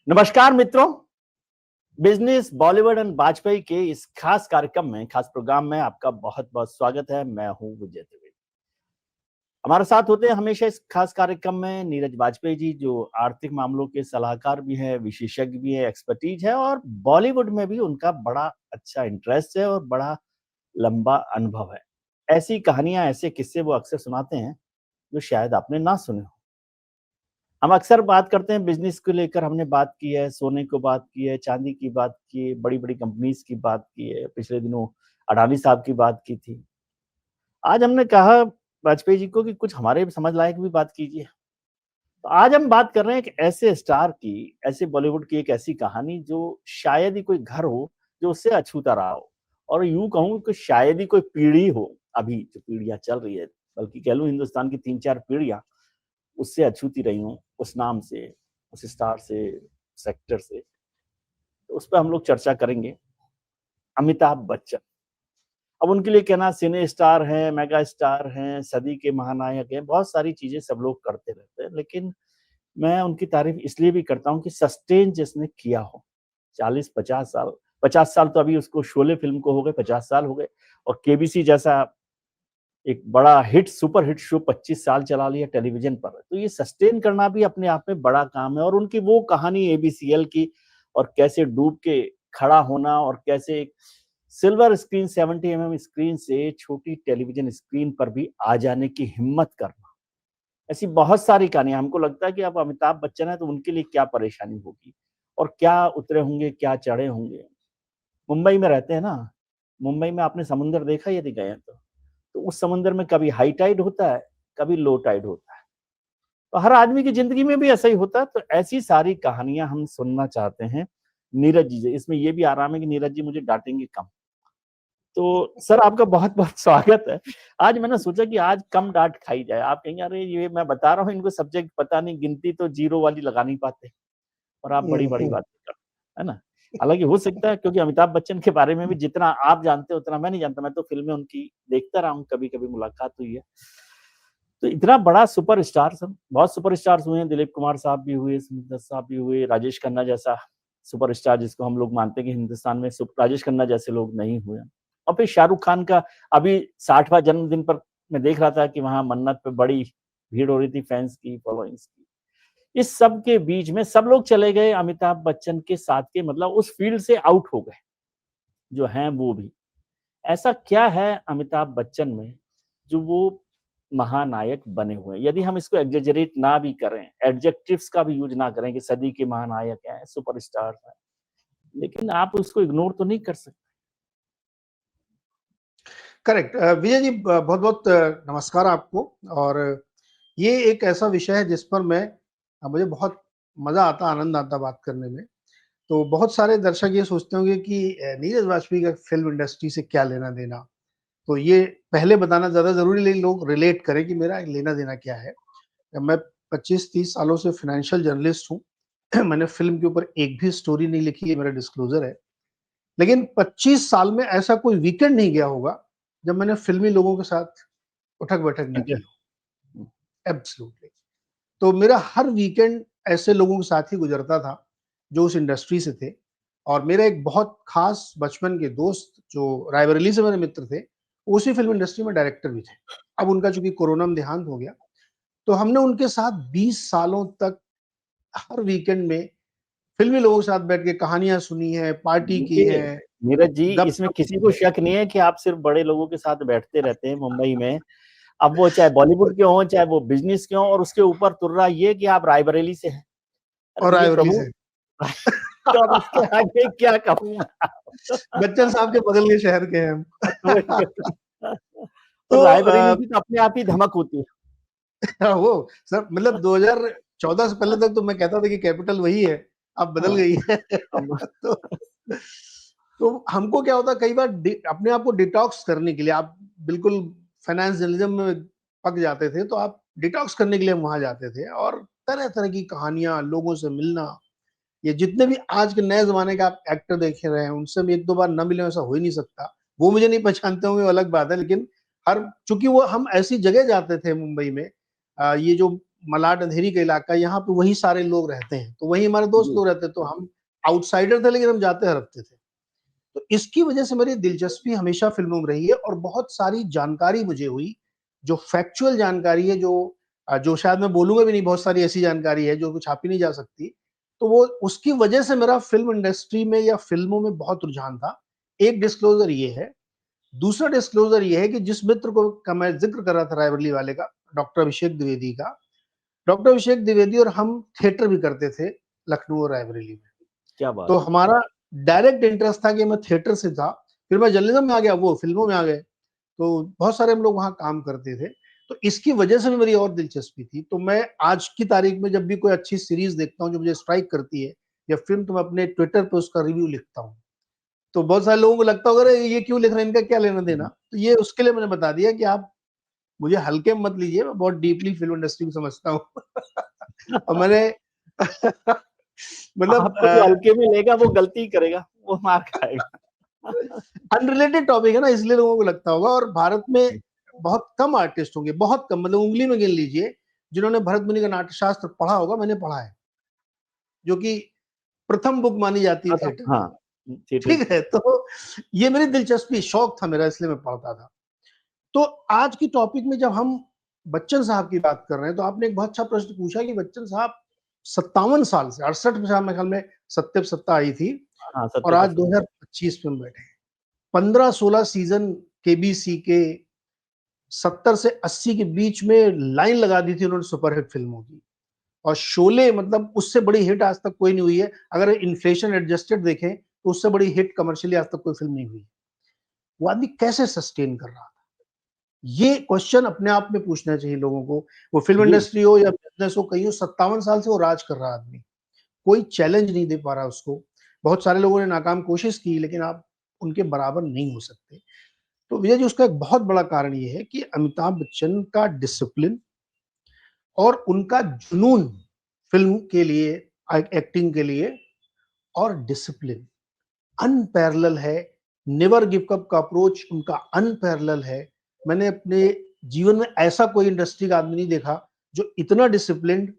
नमस्कार मित्रों। Business Bollywood and Vajpayee के इस खास कार्यक्रम में, खास प्रोग्राम में आपका बहुत बहुत स्वागत है। मैं हूं विजय त्रिवेदी। हमारे साथ होते हैं हमेशा इस खास कार्यक्रम में नीरज वाजपेयी जी, जो आर्थिक मामलों के सलाहकार भी हैं, विशेषज्ञ भी है, एक्सपर्टीज है और बॉलीवुड में भी उनका बड़ा अच्छा इंटरेस्ट है और बड़ा लंबा अनुभव है। ऐसी कहानियां, ऐसे किस्से वो अक्सर सुनाते हैं जो शायद आपने ना सुने हो। हम अक्सर बात करते हैं बिजनेस को लेकर, हमने बात की है, सोने को बात की है, चांदी की बात की है, बड़ी-बड़ी कंपनीज की बात की है, पिछले दिनों अडानी साहब की बात की थी। आज हमने कहा वाजपेयी जी को कि कुछ हमारे समझ लायक भी बात कीजिए। तो आज हम बात कर रहे हैं एक ऐसे स्टार की, ऐसे बॉलीवुड की एक ऐसी कहानी जो शायद ही कोई घर हो जो उससे अछूता रहा हो, और यूँ कहूँ कि शायद ही कोई पीढ़ी हो, अभी जो पीढ़ियाँ चल रही है, बल्कि कह लूँ हिंदुस्तान की 3-4 पीढ़ियाँ उससे अछूती रही हों, उस नाम से, उस स्टार से, उस एक्टर से। तो उस पे हम लोग चर्चा करेंगे। अमिताभ बच्चन। अब उनके लिए कहना सिने स्टार हैं, मेगा स्टार हैं, सदी के महानायक हैं, बहुत सारी चीज़ें सब लोग करते रहते हैं। लेकिन मैं उनकी तारीफ़ इसलिए भी करता हूँ कि सस्टेन जिसने किया हो, 40-50 साल, 50 साल तो अभी उसको शोले फ़िल्म को हो गए, 50 साल हो गए, और केबीसी जैसा एक बड़ा हिट, सुपर हिट शो 25 साल चला लिया टेलीविज़न पर। तो ये सस्टेन करना भी अपने आप में बड़ा काम है, और उनकी वो कहानी एबीसीएल की, और कैसे डूब के खड़ा होना, और कैसे एक सिल्वर स्क्रीन 70 स्क्रीन से छोटी टेलीविज़न स्क्रीन पर भी आ जाने की हिम्मत करना। ऐसी बहुत सारी कहानियाँ, हमको लगता है कि अब अमिताभ बच्चन हैं तो उनके लिए क्या परेशानी होगी, और क्या उतरे होंगे, क्या चढ़े होंगे। मुंबई में रहते हैं ना, मुंबई में आपने समुद्र देखा यदि गए हैं तो? तो उस समुद्र में कभी हाई टाइड होता है, कभी लो टाइड होता है। तो हर आदमी की ज़िंदगी में भी ऐसा ही होता है, तो ऐसी सारी कहानियाँ हम सुनना चाहते हैं नीरज जी से। इसमें ये भी आराम है कि नीरज जी मुझे डाँटेंगे कम। तो सर, आपका बहुत-बहुत स्वागत है। आज मैंने सोचा कि आज कम डाँट खाई जाए। आप कहेंगे अरे ये मैं बता रहा हूँ इनको सब्जेक्ट पता नहीं, गिनती तो ज़ीरो वाली लगा नहीं पाते, और आप बड़ी-बड़ी हुँ। बातें करते हैं, है ना? हालाँकि हो सकता है क्योंकि अमिताभ बच्चन के बारे में भी जितना आप जानते हो उतना मैं नहीं जानता। मैं तो फ़िल्में उनकी देखता रहा हूँ, कभी-कभी मुलाकात हुई है। तो इतना बड़ा सुपरस्टार सर, बहुत सुपरस्टार्स हुए हैं, दिलीप कुमार साहब भी हुए, स्मिता दत्त साहब भी हुए, राजेश खन्ना जैसा सुपरस्टार जिसको हम लोग मानते हैं कि हिंदुस्तान में राजेश खन्ना जैसे लोग नहीं हुए। और फिर शाहरुख खान का अभी 60वां जन्मदिन पर मैं देख रहा था कि वहाँ मन्नत पे बड़ी भीड़ हो रही थी फैन्स की, फॉलोइंग्स की। इस सब के बीच में सब लोग चले गए अमिताभ बच्चन के साथ के, मतलब उस फील्ड से आउट हो गए, जो हैं वो भी। ऐसा क्या है अमिताभ बच्चन में जो वो महानायक बने हुए हैं? यदि हम इसको एक्जेजरेट ना भी करें, एडजेक्टिव्स का भी यूज़ ना करें कि सदी के महानायक हैं, सुपरस्टार्स हैं, लेकिन आप उसको इग्नोर तो नहीं कर सकते। करेक्ट। विजय जी, बहुत-बहुत नमस्कार आपको। और ये एक ऐसा विषय है जिस पर मुझे बहुत मज़ा आता, आनंद आता बात करने में। तो बहुत सारे दर्शक ये सोचते होंगे कि नीरज वाजपेयी का फ़िल्म इंडस्ट्री से क्या लेना-देना? तो ये पहले बताना ज़्यादा ज़रूरी नहीं, लोग रिलेट करें कि मेरा लेना-देना क्या है। मैं 25-30 सालों से फाइनेंशियल जर्नलिस्ट हूँ। मैंने फ़िल्म के ऊपर एक भी स्टोरी नहीं लिखी, ये मेरा डिस्क्लोज़र है। लेकिन 25 साल में ऐसा कोई वीकेंड नहीं गया होगा, जब मैंने फ़िल्मी लोगों के साथ उठक-बैठक ना की हो। एब्सोल्युटली। तो मेरा हर वीकेंड ऐसे लोगों के साथ ही गुज़रता था, जो उस इंडस्ट्री से थे। और मेरा एक बहुत ख़ास बचपन के दोस्त, जो रायबरेली से मेरे मित्र थे, वो उसी फ़िल्म इंडस्ट्री में डायरेक्टर भी थे। अब उनका चूँकि कोरोना में देहांत हो गया, तो हमने उनके साथ 20 सालों तक हर वीकेंड में फ़िल्मी लोगों के साथ बैठ के कहानियाँ सुनी हैं, पार्टी की देखिए, है, नीरज जी, इसमें गप-शप किसी की को है। शक नहीं है कि आप सिर्फ़ बड़े लोगों के साथ बैठते रहते हैं मुंबई में। अब वो चाहे बॉलीवुड के हों, चाहे वो बिज़नेस के हों, और उसके ऊपर तुर्रा ये कि आप रायबरेली से हैं। अरे और भैया रायबरेली प्रभु, से। तो अब इसके आगे क्या कहूँ मैं? बच्चन साहब के बगल के शहर के हैं हम। तो तो रायबरेली की तो अपने आप ही धमक होती है। वो सर, मतलब 2014 से पहले तक तो मैं कहता था कि कैपिटल वही है, अब बदल हाँ, गई है। अब तो तो हमको क्या होता है, कई बार अपने आप को डिटॉक्स करने के लिए, आप बिल्कुल फाइनेंस जर्नलिज्म में पक जाते थे, तो आप डिटॉक्स करने के लिए हम वहां जाते थे, और तरह तरह की कहानियां, लोगों से मिलना। ये जितने भी आज के नए ज़माने के आप एक्टर देख रहे हैं, उनसे हम 1-2 बार ना मिले, ऐसा हो ही नहीं सकता। वो मुझे नहीं पहचानते होंगे, वो अलग बात है, लेकिन हर चूँकि वो हम ऐसी जगह जाते थे मुंबई में, ये जो मलाड अंधेरी का इलाका, यहाँ पे वही सारे लोग रहते हैं, तो वही हमारे दोस्त लोग रहते हैं, तो हम आउटसाइडर थे लेकिन हम जाते हर हफ्ते थे। तो इसकी वजह से मेरी दिलचस्पी हमेशा फिल्मों में रही है और बहुत सारी जानकारी मुझे हुई, जो फैक्चुअल जानकारी है, जो शायद मैं बोलूंगा भी नहीं, बहुत सारी ऐसी जानकारी है जो छापी नहीं जा सकती। तो वो उसकी वजह से मेरा फिल्म इंडस्ट्री में या फिल्मों में बहुत रुझान था। एक डिस्क्लोजर ये है। दूसरा डिस्क्लोजर ये है कि जिस मित्र को का मैं जिक्र कर रहा था रायबरेली वाले का, डॉक्टर अभिषेक द्विवेदी का, डॉक्टर अभिषेक द्विवेदी और हम थिएटर भी करते थे लखनऊ और रायबरेली में। क्या बात तो है। हमारा डायरेक्ट इंटरेस्ट था कि मैं थिएटर से था, फिर मैं जर्नलिज्म में आ गया, वो फिल्मों में आ गए, तो बहुत सारे हम लोग वहाँ काम करते थे। तो इसकी वजह से भी मेरी और दिलचस्पी थी। तो मैं आज की तारीख में जब भी कोई अच्छी सीरीज देखता हूँ जो मुझे स्ट्राइक करती है या फिल्म, तो मैं अपने ट्विटर पे उसका रिव्यू लिखता हूँ। तो बहुत सारे लोगों को लगता होगा अरे ये क्यों लिख रहे हैं, इनका क्या लेना देना। तो ये उसके लिए मैंने बता दिया कि आप मुझे हल्के में मत लीजिए, मैं बहुत डीपली फिल्म इंडस्ट्री को समझता हूँ। और मैंने मतलब आपको जो हल्के में लेगा वो गलती करेगा, वो मार खाएगा। अनरिलेटेड टॉपिक है ना, इसलिए लोगों को लगता होगा। और भारत में बहुत कम आर्टिस्ट होंगे, बहुत कम, मतलब उंगली में गिन लीजिए, जिन्होंने भरत मुनि का नाट्यशास्त्र पढ़ा होगा। मैंने पढ़ा है, जो कि प्रथम बुक मानी जाती है थिएटर की। हाँ, ठीक है, तो ये मेरी दिलचस्पी, शौक था मेरा, इसलिए मैं पढ़ता था। तो आज की टॉपिक में जब हम बच्चन साहब की बात कर रहे हैं, तो आपने एक बहुत अच्छा प्रश्न पूछा कि बच्चन साहब 57 साल से 68 में मेरे ख्याल में सत्ते पे सत्ता आई थी, हाँ, और सत्य आज पे 2025 में हम बैठे हैं। 15-16 सीजन केबीसी के 70 से 80 के बीच में लाइन लगा दी थी उन्होंने सुपरहिट फिल्मों की। और शोले, मतलब उससे बड़ी हिट आज तक कोई नहीं हुई है। अगर इन्फ्लेशन एडजस्टेड देखें तो उससे बड़ी हिट कमर्शियली आज तक कोई फिल्म नहीं हुई। वो आदमी कैसे सस्टेन कर रहा था, ये क्वेश्चन अपने आप में पूछना चाहिए लोगों को। वो फिल्म जी। इंडस्ट्री हो या बिजनेस हो, कहीं हो, 57 साल से वो राज कर रहा आदमी, कोई चैलेंज नहीं दे पा रहा उसको। बहुत सारे लोगों ने नाकाम कोशिश की, लेकिन आप उनके बराबर नहीं हो सकते। तो विजय जी, उसका एक बहुत बड़ा कारण ये है कि अमिताभ बच्चन का डिसिप्लिन और उनका जुनून फिल्म के लिए, एक्टिंग के लिए, और डिसिप्लिन अनपैरेलल है। नेवर गिव अप का अप्रोच उनका अनपैरेलल है। मैंने अपने जीवन में ऐसा कोई इंडस्ट्री का आदमी नहीं देखा जो इतना डिसिप्लिन्ड,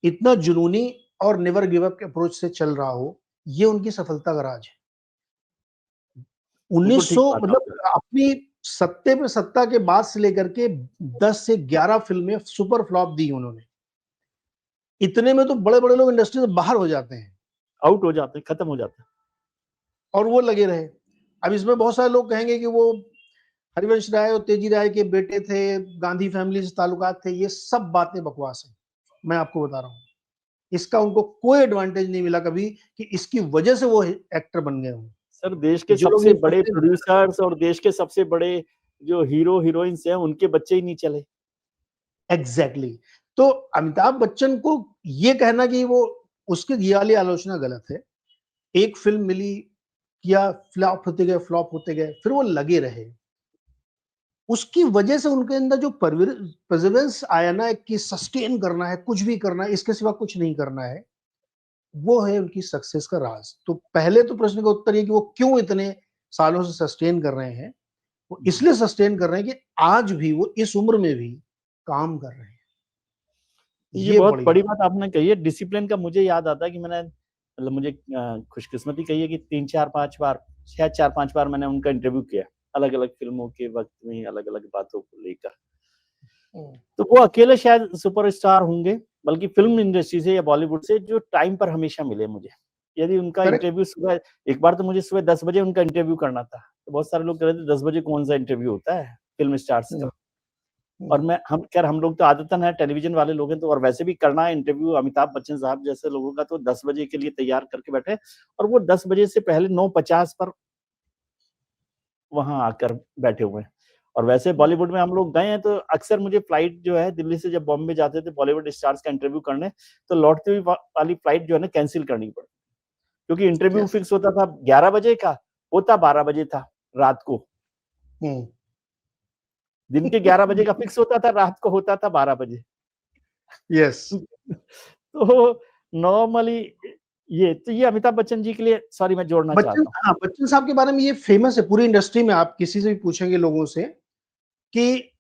इतना जुनूनी और नेवर गिव अप के अप्रोच से चल रहा हो। ये उनकी सफलता का राज है। बिल्कुल ठीक 1900, बात मतलब आपने। अपनी सत्ते पे सत्ता के बाद से लेकर के 10 से 11 फिल्में सुपर फ्लॉप दी उन्होंने। इतने में तो बड़े बड़े लोग इंडस्ट्री से बाहर हो जाते हैं, आउट हो जाते हैं, खत्म हो जाते हैं। और वो लगे रहे। अब इसमें बहुत सारे लोग कहेंगे कि वो हरिवंश राय और तेजी राय के बेटे थे, गांधी फैमिली से ताल्लुकात थे। ये सब बातें बकवास है, मैं आपको बता रहा हूँ। इसका उनको कोई एडवांटेज नहीं मिला कभी कि इसकी वजह से वो एक्टर बन गए हों। सर, देश के जो लोग सबसे ये बड़े सोचते हैं, प्रोड्यूसर्स और देश के सबसे बड़े जो हीरो हीरोइंस हैं, उनके बच्चे ही नहीं चले। एग्जैक्टली। तो अमिताभ बच्चन को ये कहना कि वो, उसकी ये वाली आलोचना गलत है। एक फिल्म मिली, किया, फ्लॉप होते गए, फ्लॉप होते गए, फिर वो लगे रहे। उसकी वजह से उनके अंदर जो परसिवेरेंस आया ना, कि सस्टेन करना है, कुछ भी करना है, इसके सिवा कुछ नहीं करना है, वो है उनकी सक्सेस का राज। तो पहले तो प्रश्न का उत्तर ये कि वो क्यों इतने सालों से सस्टेन कर रहे हैं। वो इसलिए सस्टेन कर रहे हैं कि आज भी वो इस उम्र में भी काम कर रहे हैं। ये ये बहुत बड़ी बड़ी बात। बात आपने कही है। डिसिप्लिन का मुझे याद आता है कि मैंने, मतलब मुझे खुशकिस्मती कही है कि 3-4-5 बार, शायद 4-5 बार मैंने उनका इंटरव्यू किया, अलग-अलग फिल्मों के वक़्त में, अलग-अलग बातों को लेकर। तो वो अकेले शायद सुपरस्टार होंगे, बल्कि फ़िल्म इंडस्ट्री से या बॉलीवुड से जो टाइम पर हमेशा मिले मुझे। यदि उनका करेक्ट। इंटरव्यू सुबह, एक बार तो मुझे सुबह 10 बजे उनका इंटरव्यू करना था। तो बहुत सारे लोग कह रहे थे 10 बजे कौन-सा इंटरव्यू होता है फ़िल्म स्टार्स का। और हम लोग तो आदतन है, टेलीविज़न वाले लोग हैं, तो और वैसे भी करना है इंटरव्यू अमिताभ बच्चन साहब जैसे लोगों का, तो 10 बजे के लिए तैयार करके बैठे, और वो 10 बजे से पहले 9:50 पर वहाँ आकर बैठे हुए हैं। और वैसे बॉलीवुड में हम लोग गए हैं, तो अक्सर मुझे फ्लाइट जो है, दिल्ली से जब बॉम्बे जाते थे बॉलीवुड स्टार्स का इंटरव्यू करने, तो लौटते हुए वाली फ्लाइट जो है ना, कैंसल करनी पड़ी। क्योंकि इंटरव्यू यस। फिक्स होता था 11 बजे का, होता 12 बजे था रात को। दिन के 11 बजे का फिक्स होता था, रात को होता था 12 बजे। यस। तो नॉर्मली ये अमिताभ बच्चन जी के लिए, सॉरी मैं जोड़ना बच्चन, चाहता हूँ। हाँ, बच्चन साहब के बारे में ये फेमस है पूरी इंडस्ट्री में। आप किसी से भी पूछेंगे लोगों से कि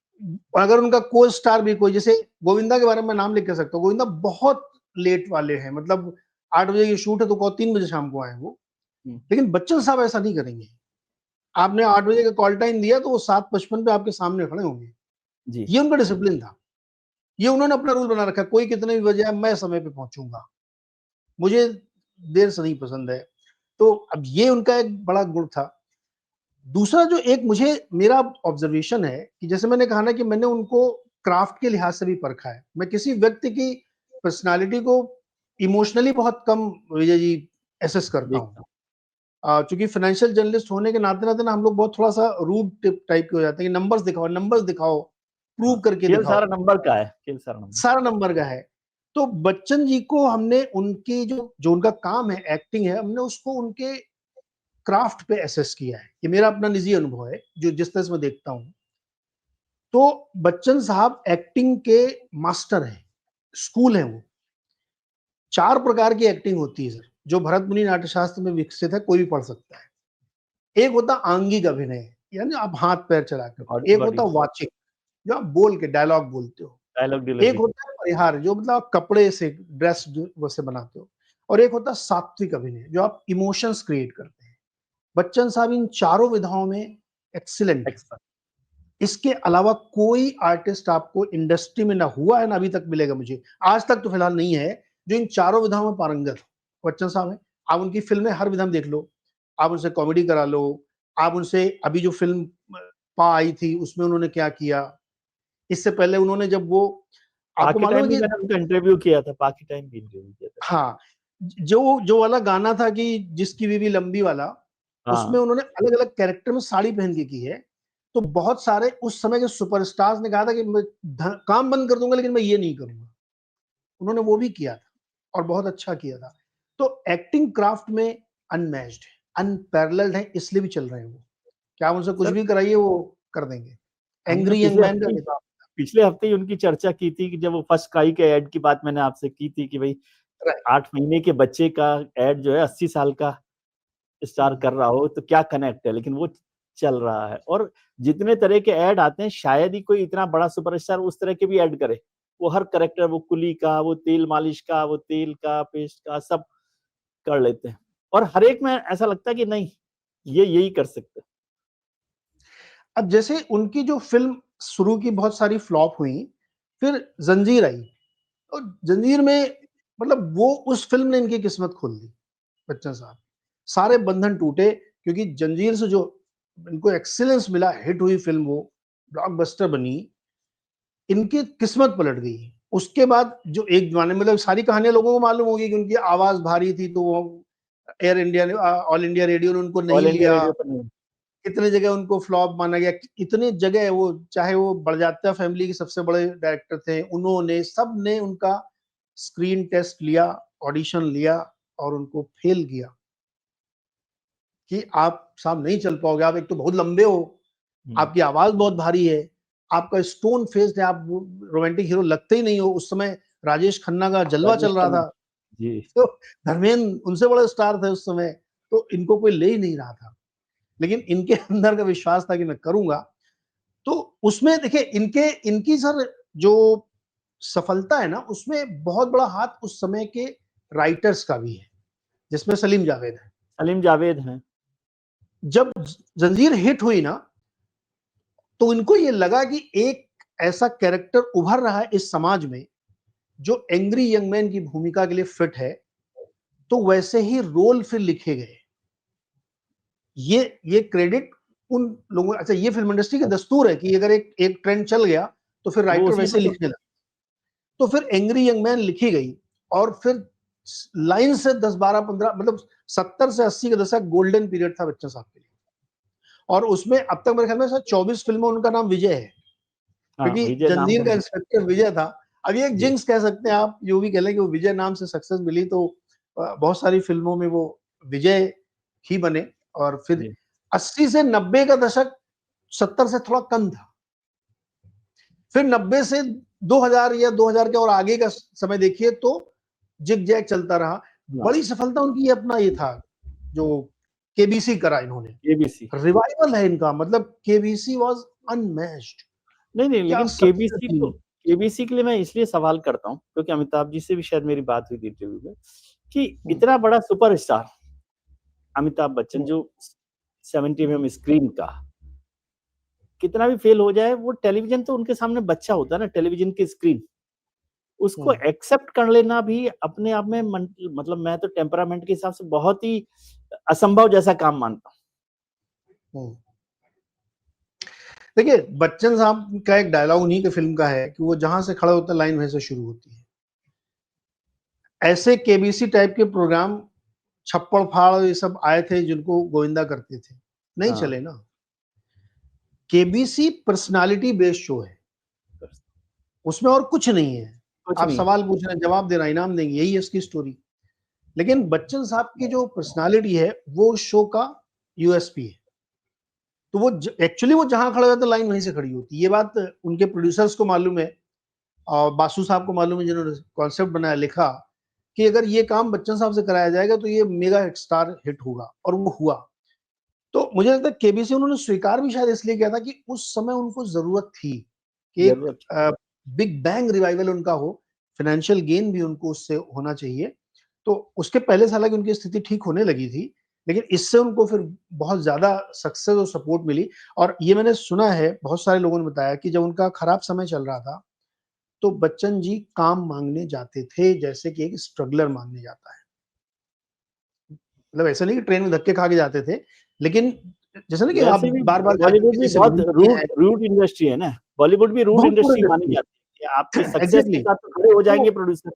अगर उनका को स्टार भी कोई, जैसे गोविंदा के बारे में नाम लिख के सकता हूँ, गोविंदा बहुत लेट वाले हैं, मतलब 8 बजे की शूट है तो 3 बजे शाम को आए वो। लेकिन बच्चन साहब ऐसा नहीं करेंगे। आपने 8 बजे का कॉल टाइम दिया तो वो 7:55 पे आपके सामने खड़े होंगे। जी ये उनका डिसिप्लिन था। ये उन्होंने अपना रूल बना रखा, कोई कितने भी बजे आए मैं समय पे पहुंचूंगा, मुझे देर से नहीं पसंद है। तो अब ये उनका एक बड़ा गुण था। दूसरा जो एक मुझे मेरा ऑब्जर्वेशन है कि जैसे मैंने कहा ना कि मैंने उनको क्राफ्ट के लिहाज से भी परखा है। मैं किसी व्यक्ति की पर्सनालिटी को इमोशनली बहुत कम, विजय जी, एसेस करता हूँ। देखता चूंकि फाइनेंशियल जर्नलिस्ट होने के नाते नाते ना हम लोग बहुत थोड़ा सा रूड टाइप के हो जाते हैं कि नंबर्स दिखाओ, प्रूव करके खेल दिखाओ। सारा नंबर का है, खेल सारा नंबर। सारा नंबर का है। तो बच्चन जी को हमने उनकी जो जो उनका काम है, एक्टिंग है, हमने उसको उनके क्राफ्ट पे एसेस किया है। ये मेरा अपना निजी अनुभव है, जो जिस तरह से मैं देखता हूँ। तो बच्चन साहब एक्टिंग के मास्टर हैं, स्कूल है वो। 4 प्रकार की एक्टिंग होती है सर, जो भरत मुनि नाट्य शास्त्र में विकसित है, कोई भी पढ़ सकता है। एक होता आंगिक अभिनय, यानी आप हाथ पैर चला कर। एक होता वाचिक, जो आप बोल के डायलॉग बोलते हो। डायलॉग एक डिलीवरी। होता है परिहार, जो मतलब आप कपड़े से ड्रेस वैसे बनाते हो। और एक होता है सात्विक अभिनय, जो आप इमोशंस क्रिएट करते हैं। बच्चन साहब इन चारों विधाओं में एक्सीलेंट है। एक्सपर्ट। इसके अलावा कोई आर्टिस्ट आपको इंडस्ट्री में ना हुआ है ना अभी तक मिलेगा मुझे, आज तक तो फिलहाल नहीं है, जो इन चारों विधाओं में पारंगत हो। बच्चन साहब है। आप उनकी फिल्में हर विधा में देख लो, आप उनसे कॉमेडी करा लो, आप उनसे अभी जो फिल्म पा आई थी उसमें उन्होंने क्या किया, इससे पहले उन्होंने जब वो, आपको पाकि मालूम टाइम है भी कि मैंने उनका इंटरव्यू किया था, पाकि टाइम भी इंटरव्यू किया था। हाँ, जो जो वाला गाना था कि जिसकी बीवी लंबी वाला, उसमें हाँ, उन्होंने अलग अलग कैरेक्टर में साड़ी पहन के की है। तो बहुत सारे उस समय के सुपरस्टार्स ने कहा था कि मैं काम बंद कर दूंगा लेकिन मैं ये नहीं करूंगा। उन्होंने वो भी किया था और बहुत अच्छा किया था। तो एक्टिंग क्राफ्ट में अनमैच्ड है, अनपैरेलल्ड है, इसलिए भी चल रहे हैं वो। क्या आप उनसे कुछ सर भी कराइए वो कर देंगे। हमने एंग्री यंग मैन का किताब। पिछले हफ्ते ही उनकी चर्चा की थी कि जब वो फर्स्ट काई के ऐड की बात मैंने आपसे की थी कि भाई 8 महीने के बच्चे का ऐड जो है 80 साल का स्टार कर रहा हो तो क्या कनेक्ट है, लेकिन वो चल रहा है। और जितने तरह के ऐड आते हैं शायद ही कोई इतना बड़ा सुपरस्टार उस तरह के भी ऐड करे। वो हर करेक्टर, वो कुली का, वो तेल मालिश का, वो तेल का, पेस्ट का, सब कर लेते हैं। और हर एक में ऐसा लगता है कि नहीं, ये यही कर सकते हैं। अब जैसे उनकी जो फिल्म शुरू की बहुत सारी फ्लॉप हुई, फिर जंजीर आई, और जंजीर में मतलब वो उस फिल्म ने इनकी किस्मत खोल दी। बच्चन साहब, सारे बंधन टूटे, क्योंकि जंजीर से जो इनको एक्सीलेंस मिला, हिट हुई फिल्म, वो ब्लॉकबस्टर बनी, इनकी किस्मत पलट गई। उसके बाद जो एक जमाने में, मतलब सारी कहानियां लोगों को मालूम होगी कि उनकी आवाज भारी थी, तो वो एयर इंडिया ने, ऑल इंडिया रेडियो ने उनको ऑल नहीं इंडिया लिया। रेडियो पर नहीं। कितने जगह उनको फ्लॉप माना गया, इतने जगह वो, चाहे वो बड़जात्या फैमिली के सबसे बड़े डायरेक्टर थे, उन्होंने, सब ने उनका स्क्रीन टेस्ट लिया, ऑडिशन लिया, और उनको फेल किया कि आप साहब नहीं चल पाओगे, आप एक तो बहुत लंबे हो, आपकी आवाज बहुत भारी है, आपका स्टोन फेस है, आप रोमांटिक हीरो लगते ही नहीं हो। उस समय राजेश खन्ना का जलवा राजेश चल रहा खन्ना था, जी। तो धर्मेंद्र उनसे बड़े स्टार थे उस समय, तो इनको कोई ले ही नहीं रहा था। लेकिन इनके अंदर का विश्वास था कि मैं करूंगा। तो उसमें देखिए, इनके इनकी सर जो सफलता है ना, उसमें बहुत बड़ा हाथ उस समय के राइटर्स का भी है, जिसमें सलीम जावेद है। सलीम जावेद हैं। जब जंजीर हिट हुई ना, तो इनको ये लगा कि एक ऐसा कैरेक्टर उभर रहा है इस समाज में जो एंग्री यंग मैन की भूमिका के लिए फिट है, तो वैसे ही रोल फिर लिखे गए। ये क्रेडिट उन लोगों, अच्छा, ये फिल्म इंडस्ट्री की दस्तूर है कि अगर एक एक ट्रेंड चल गया तो फिर वो राइटर उसी वैसे में लिखने लगे। तो फिर एंग्री यंग मैन लिखी गई, और फिर लाइन से 10 12 15, मतलब 70 से 80 का दशक गोल्डन पीरियड था बच्चन साहब के लिए। और उसमें अब तक मेरे ख्याल में शायद 24 फिल्मों, उनका नाम विजय है, हाँ, क्योंकि विजय नाम जंजीर है का उनका। इंस्पेक्टर विजय था। अब ये एक जी जिंक्स कह सकते हैं आप, जो भी कह लें कि वो विजय नाम से सक्सेस मिली, तो बहुत सारी फिल्मों में वो विजय ही बने। और फिर जी 80 से 90 का दशक 70 से थोड़ा कम था। फिर 90 से 2000 या 2000 के और आगे का समय देखिए तो जिग जैग चलता रहा। हाँ, बड़ी सफलता उनकी अपना ये था, जो केबीसी करा इन्होंने, एबीसी। रिवाइवल है इनका, मतलब केबीसी वाज अनमैच्ड। नहीं, क्या लेकिन सक्सेस थी। केबीसी के लिए मैं इसलिए सवाल करता हूँ क्योंकि अमिताभ जी से भी शायद मेरी बात हुई थी इंटरव्यू में कि हम्म, इतना बड़ा सुपरस्टार अमिताभ बच्चन हम्म, जो 70 स्क्रीन का कितना भी फेल हो जाए, वो टेलीविजन तो उनके सामने बच्चा होता है ना, टेलीविजन की स्क्रीन उसको हम्म, एक्सेप्ट कर लेना भी अपने आप में मतलब मैं तो टेम्परामेंट के हिसाब से बहुत ही असंभव जैसा काम मानता हूँ। हम्म। देखिए, बच्चन साहब का एक डायलॉग उन्हीं के फिल्म का है कि वो जहां से खड़ा होता है लाइन वहीं से शुरू होती है। ऐसे केबीसी टाइप के प्रोग्राम छप्पड़ फाड़ ये सब आए थे जिनको गोविंदा करते थे, नहीं हाँ, चले ना। केबीसी पर्सनालिटी बेस्ड शो है, उसमें और कुछ नहीं है। कुछ आप नहीं है। सवाल पूछ रहे हैं, जवाब दे रहा, इनाम देंगे, यही है इसकी स्टोरी। लेकिन बच्चन साहब की जो पर्सनालिटी है वो शो का यूएसपी है। तो वो एक्चुअली वो जहां खड़ा होता है लाइन वहीं से खड़ी होती है। ये बात उनके प्रोड्यूसर्स को मालूम है और बासु साहब को मालूम है जिन्होंने कॉन्सेप्ट बनाया, लिखा कि अगर ये काम बच्चन साहब से कराया जाएगा तो ये मेगा स्टार हिट होगा, और वो हुआ। तो मुझे लगता है केबीसी उन्होंने स्वीकार भी शायद इसलिए किया था कि उस समय उनको जरूरत थी कि एक जरूरत। बिग बैंग रिवाइवल उनका हो, फाइनेंशियल गेन भी उनको उससे होना चाहिए। तो उसके पहले से हालांकि उनकी स्थिति ठीक होने लगी थी, लेकिन इससे उनको फिर बहुत ज्यादा सक्सेस और सपोर्ट मिली। और ये मैंने सुना है, बहुत सारे लोगों ने बताया कि जब उनका खराब समय चल रहा था तो बच्चन जी काम मांगने जाते थे, जैसे कि एक स्ट्रगलर मांगने जाता है। मतलब ऐसा नहीं कि ट्रेन में धक्के खा के जाते थे, लेकिन जैसे ना कि आप वैसे भी बार बार जाके बॉलीवुड किसी भी से बहुत मिलते रूड हैं। रूड इंडस्ट्री है ना, बॉलीवुड भी रूड बहुत पूरा इंडस्ट्री मानी इंडस्ट्री जाती है कि आपकी सक्सेस के एग्जैक्टली। साथ तो खड़े हो तो जाएंगे प्रोड्यूसर।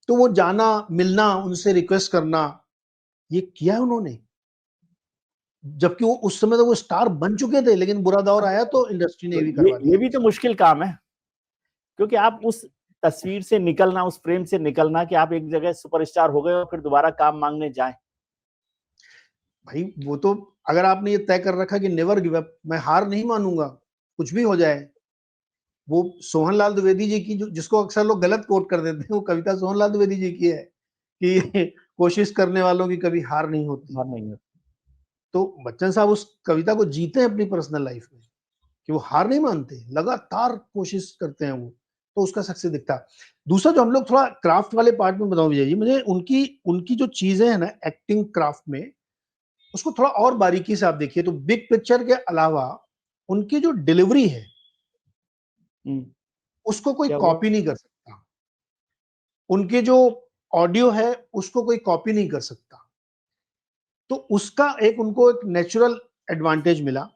तो वो जाना, मिलना, उनसे रिक्वेस्ट करना, ये किया है उन्होंने। जबकि वो उस समय तो वो स्टार बन चुके थे, लेकिन बुरा दौर आया तो इंडस्ट्री ने तो ये भी ये करवा ये दिया भी तो उनसे। मुश्किल काम है क्योंकि आप उस तस्वीर से निकलना, उस फ्रेम से निकलना कि आप एक जगह सुपरस्टार हो गए और फिर दोबारा काम मांगने जाएं। भाई वो तो, अगर आपने ये तय कर रखा कि नेवर गिव अप, मैं हार नहीं मानूंगा, कुछ भी हो जाए। वो सोहनलाल द्विवेदी जी की, जो जिसको अक्सर लोग गलत कोट कर देते हैं, वो कविता सोहनलाल द्विवेदी जी की है कि कोशिश करने वालों की कभी हार नहीं होती। हाँ, नहीं है। तो बच्चन साहब उस कविता को जीते हैं अपनी पर्सनल लाइफ में, कि वो हार नहीं मानते, लगातार कोशिश करते हैं वो। तो उसका सक्सेस दिखता है। दूसरा जो हम लोग थोड़ा क्राफ्ट वाले पार्ट में बताऊं विजय जी, मुझे उनकी उनकी जो चीजें हैं ना एक्टिंग क्राफ्ट में, उसको थोड़ा और बारीकी से आप देखिए तो बिग पिक्चर के अलावा उनकी जो डिलीवरी है हम्म, उसको कोई क्या हुआ? कॉपी नहीं कर सकता। उनके जो ऑडियो है उसको कोई कॉपी नहीं कर सकता। तो उसका एक उनको एक नेचुरल एडवांटेज मिला।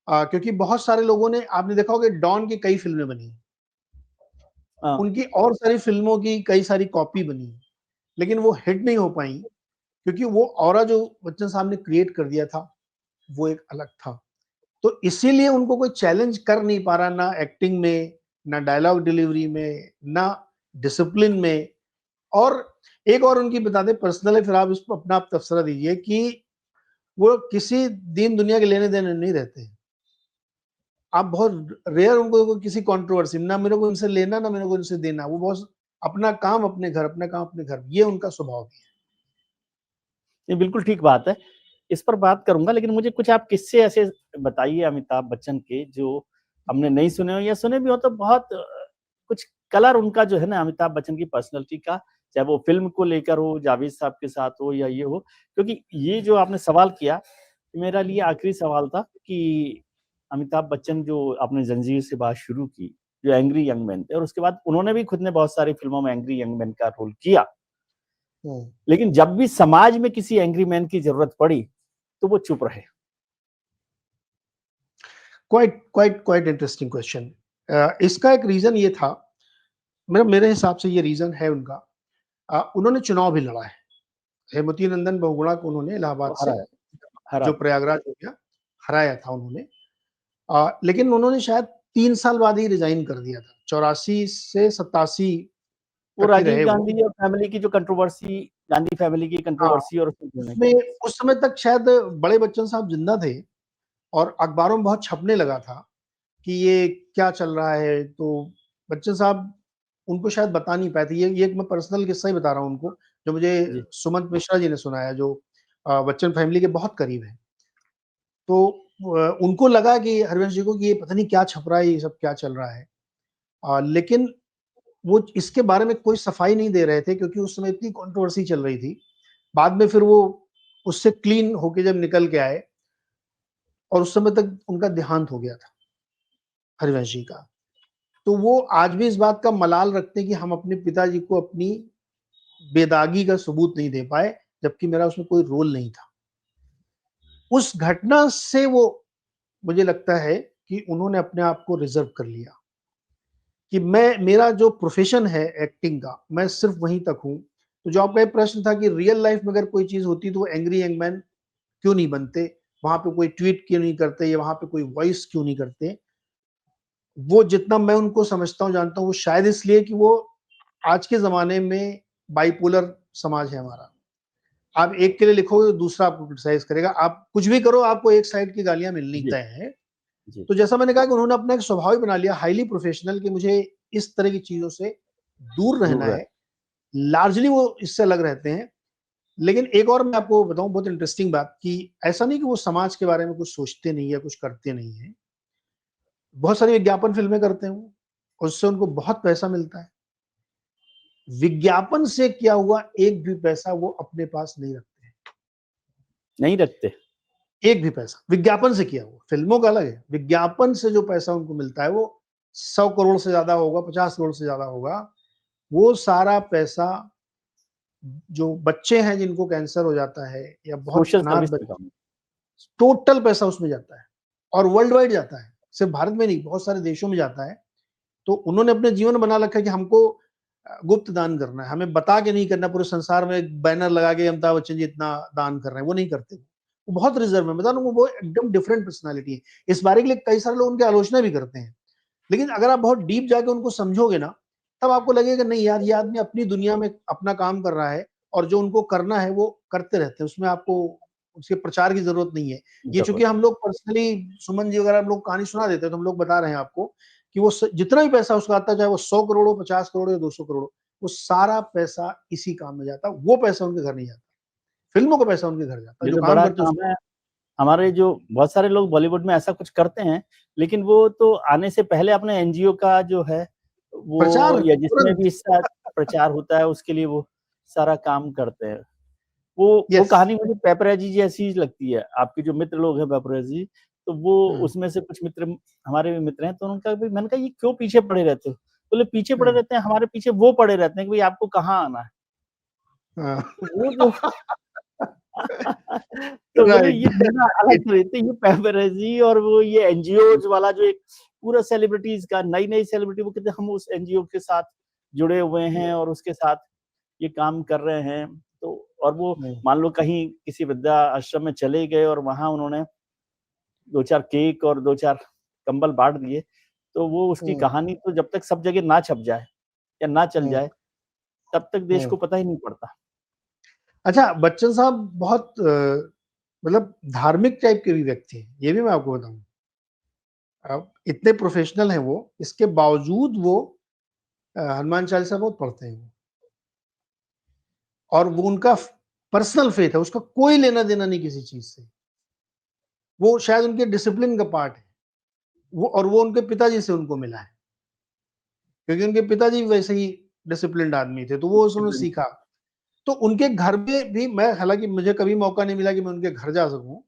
क्योंकि बहुत सारे लोगों ने, आपने देखा होगा डॉन की कई फिल्में बनी, हाँ, उनकी और सारी फिल्मों की कई सारी कॉपी बनी, लेकिन वो हिट नहीं हो पाई, क्योंकि वो ऑरा जो बच्चन साहब ने क्रिएट कर दिया था वो एक अलग था। तो इसीलिए उनको कोई चैलेंज कर नहीं पा रहा, ना एक्टिंग में, ना डायलॉग डिलीवरी में, ना डिसिप्लिन में। और एक और उनकी बता दें पर्सनल है, फिर आप इस पर अपना आप तबसरा दीजिए कि वो किसी दीन दुनिया के लेने देने नहीं रहते हैं। आप बहुत रेयर उनको किसी कंट्रोवर्सी, ना मेरे को इनसे लेना ना मेरे को इनसे देना, वो बहुत अपना काम अपने घर, अपना काम अपने घर, ये उनका स्वभाव भी ये बिल्कुल ठीक बात है। इस पर बात करूंगा, लेकिन मुझे कुछ आप किस्से ऐसे बताइए अमिताभ बच्चन के जो हमने नहीं सुने हो या सुने भी हो तो बहुत कुछ कलर उनका जो है ना अमिताभ बच्चन की पर्सनैलिटी का, चाहे वो फिल्म को लेकर हो, जावेद साहब के साथ हो या ये हो। क्योंकि ये जो आपने सवाल किया, मेरा लिए आखिरी सवाल था कि अमिताभ बच्चन जो आपने जंजीर से बात शुरू की, जो एंग्री यंग मैन थे और उसके बाद उन्होंने भी खुद ने बहुत सारी फिल्मों में एंग्री यंग मैन का रोल किया, है। लेकिन जब भी समाज में किसी एंग्री मैन की जरूरत पड़ी तो वो चुप रहे। Quite quite quite interesting question. इसका एक रीजन ये था, मेरे मेरे हिसाब से ये रीजन है उनका। उन्होंने चुनाव भी लड़ा है। हेमवती नंदन बहुगुणा को उन्होंने इलाहाबाद वो से, हरा हरा जो प्रयागराज हो गया, हराया था उन्होंने। लेकिन उन्होंने शायद 3 साल बाद ही रिजाइन कर दिया था, 84 से 87 वो तक ही राजीव रहे वो। गांधी और फैमिली की जो कंट्रोवर्सी, गांधी फैमिली की हाँ, कंट्रोवर्सी और उसमें जुड़ने की उसमें वजह से। उस समय तक शायद बड़े बच्चन साहब जिंदा थे, और अखबारों में बहुत छपने लगा था कि ये क्या चल रहा है। तो बच्चन साहब उनको शायद बता नहीं पाए थे। ये एक मैं पर्सनल किस्सा ही बता रहा हूँ उनको, जो मुझे जी। सुमंत मिश्रा जी ने सुनाया, जो बच्चन फैमिली के बहुत करीब है। तो उनको लगा कि हरिवंश जी को कि ये पता नहीं क्या छप रहा है, ये सब क्या चल रहा है। लेकिन वो इसके बारे में कोई सफाई नहीं दे रहे थे क्योंकि उस समय इतनी कंट्रोवर्सी चल रही थी। बाद में फिर वो उससे क्लीन होके जब निकल के आए और उस समय तक उनका देहांत हो गया था, हरिवंश जी का। तो वो आज भी इस बात का मलाल रखते हैं कि हम अपने पिताजी को अपनी बेदागी का सबूत नहीं दे पाए, जबकि मेरा उसमें कोई रोल नहीं था। उस घटना से वो, मुझे लगता है कि उन्होंने अपने आप को रिजर्व कर लिया कि मेरा जो प्रोफेशन है एक्टिंग का, मैं सिर्फ वहीं तक हूँ। तो जो आपका ये प्रश्न था कि रियल लाइफ में अगर कोई चीज होती तो वो एंग्री यंग मैन क्यों नहीं बनते, वहां पे कोई ट्वीट क्यों नहीं करते या वहां पे कोई वॉइस क्यों नहीं करते, वो जितना मैं उनको समझता हूँ, जानता हूँ, वो शायद इसलिए कि वो आज के जमाने में बाइपोलर समाज है हमारा। आप एक के लिए लिखोगे तो दूसरा आपको क्रिटिसाइज करेगा, आप कुछ भी करो आपको एक साइड की गालियां मिलनी जी तय है। जी तो जैसा मैंने कहा कि उन्होंने अपना एक स्वभाव ही बना लिया हाईली प्रोफेशनल, कि मुझे इस तरह की चीजों से दूर रहना दूर रहे। है। लार्जली वो इससे अलग रहते हैं। लेकिन एक और मैं आपको बताऊं बहुत इंटरेस्टिंग बात, कि ऐसा नहीं कि वो समाज के बारे में कुछ सोचते नहीं या कुछ करते नहीं है। बहुत सारी विज्ञापन फिल्में करते हैं वो, उससे उनको बहुत पैसा मिलता है। विज्ञापन से क्या हुआ, एक भी पैसा वो अपने पास नहीं रखते हैं। नहीं रखते। एक भी पैसा विज्ञापन से किया हुआ, फिल्मों का अलग है, विज्ञापन से जो पैसा उनको मिलता है वो 100 करोड़ से ज्यादा होगा, 50 करोड़ से ज्यादा होगा। वो सारा पैसा जो बच्चे हैं जिनको कैंसर हो जाता है या बहुत सोशल अनाथ सर्विस में बच्चे, काम। टोटल पैसा उसमें जाता है और वर्ल्ड वाइड जाता है, सिर्फ भारत में नहीं, बहुत सारे देशों में जाता है। तो उन्होंने अपने जीवन बना रखा है कि हमको गुप्त दान करना है, हमें बता के नहीं करना, पूरे संसार में एक बैनर लगा के अमिताभ बच्चन जी इतना दान कर रहे हैं, वो नहीं करते। वो बहुत रिजर्व है, बता रहा हूँ, वो एकदम डिफरेंट पर्सनालिटी है। इस बारे के लिए कई सारे लोग उनकी आलोचना भी करते हैं, लेकिन अगर आप बहुत डीप जाके उनको समझोगे ना, तब आपको लगेगा नहीं यार, ये आदमी अपनी दुनिया में अपना काम कर रहा है और जो उनको करना है वो करते रहते हैं, उसमें आपको उसके प्रचार की जरूरत नहीं है। ये चूंकि जरूरत। हम लोग पर्सनली, सुमन जी वगैरह हम लोग कहानी सुना देते हैं, तो हम लोग बता रहे हैं आपको कि वो जितना भी पैसा उसका आता है, चाहे वो 100 करोड़ हो, 50 करोड़ या 200 करोड़, वो सारा पैसा इसी काम में जाता, वो पैसा उनके घर नहीं जाता, फिल्मों का पैसा उनके घर जाता, ये जो तो काम बड़ा करते हैं काम है। हमारे जो बहुत सारे लोग बॉलीवुड में ऐसा कुछ करते हैं, लेकिन वो तो आने से पहले अपने एनजीओ का जो है वो, प्रचार या जिसमें तुरंत। भी इसका प्रचार होता है उसके लिए वो सारा काम करते हैं। वो यस। कहानी मुझे पेपराजी जी ऐसी ही लगती है। आपके जो मित्र लोग हैं पेपराजी, तो वो उसमें से कुछ मित्र हमारे भी मित्र हैं, तो उनका भी, मैंने कहा ये क्यों पीछे पड़े रहते हो? बोले पीछे पड़े रहते हैं, हमारे पीछे वो पड़े रहते हैं कि भाई आपको कहाँ आना है। तो वो जो तो बोले ये राइट। दोनों अलग रहते हैं, ये पेपराजी और वो ये एनजीओज वाला जो एक पूरा सेलिब्रिटीज का, नई नई सेलिब्रिटी, वो कहते हैं हम उस एनजीओ के साथ जुड़े हुए हैं और उसके साथ ये काम कर रहे हैं। तो और वो मान लो कहीं किसी वृद्धा आश्रम में चले गए और वहां उन्होंने 2-4 केक और 2-4 कंबल बांट दिए, तो वो उसकी कहानी तो जब तक सब जगह ना छप जाए या ना चल जाए, तब तक देश को पता ही नहीं पड़ता। अच्छा, बच्चन साहब बहुत मतलब धार्मिक टाइप के भी व्यक्ति हैं, ये भी मैं आपको बताऊं। अब इतने प्रोफेशनल हैं वो, इसके बावजूद वो हनुमान चालीसा बहुत पढ़ते हैं वो, और वो उनका पर्सनल फेथ है, उसका कोई लेना देना नहीं किसी चीज से। वो शायद उनके डिसिप्लिन का पार्ट है वो, और वो उनके पिताजी से उनको मिला है, क्योंकि उनके पिताजी वैसे ही डिसिप्लिन्ड आदमी थे, तो वो उन्होंने सीखा। तो उनके घर में भी मैं, हालांकि मुझे कभी मौका नहीं मिला कि मैं उनके घर जा सकूं,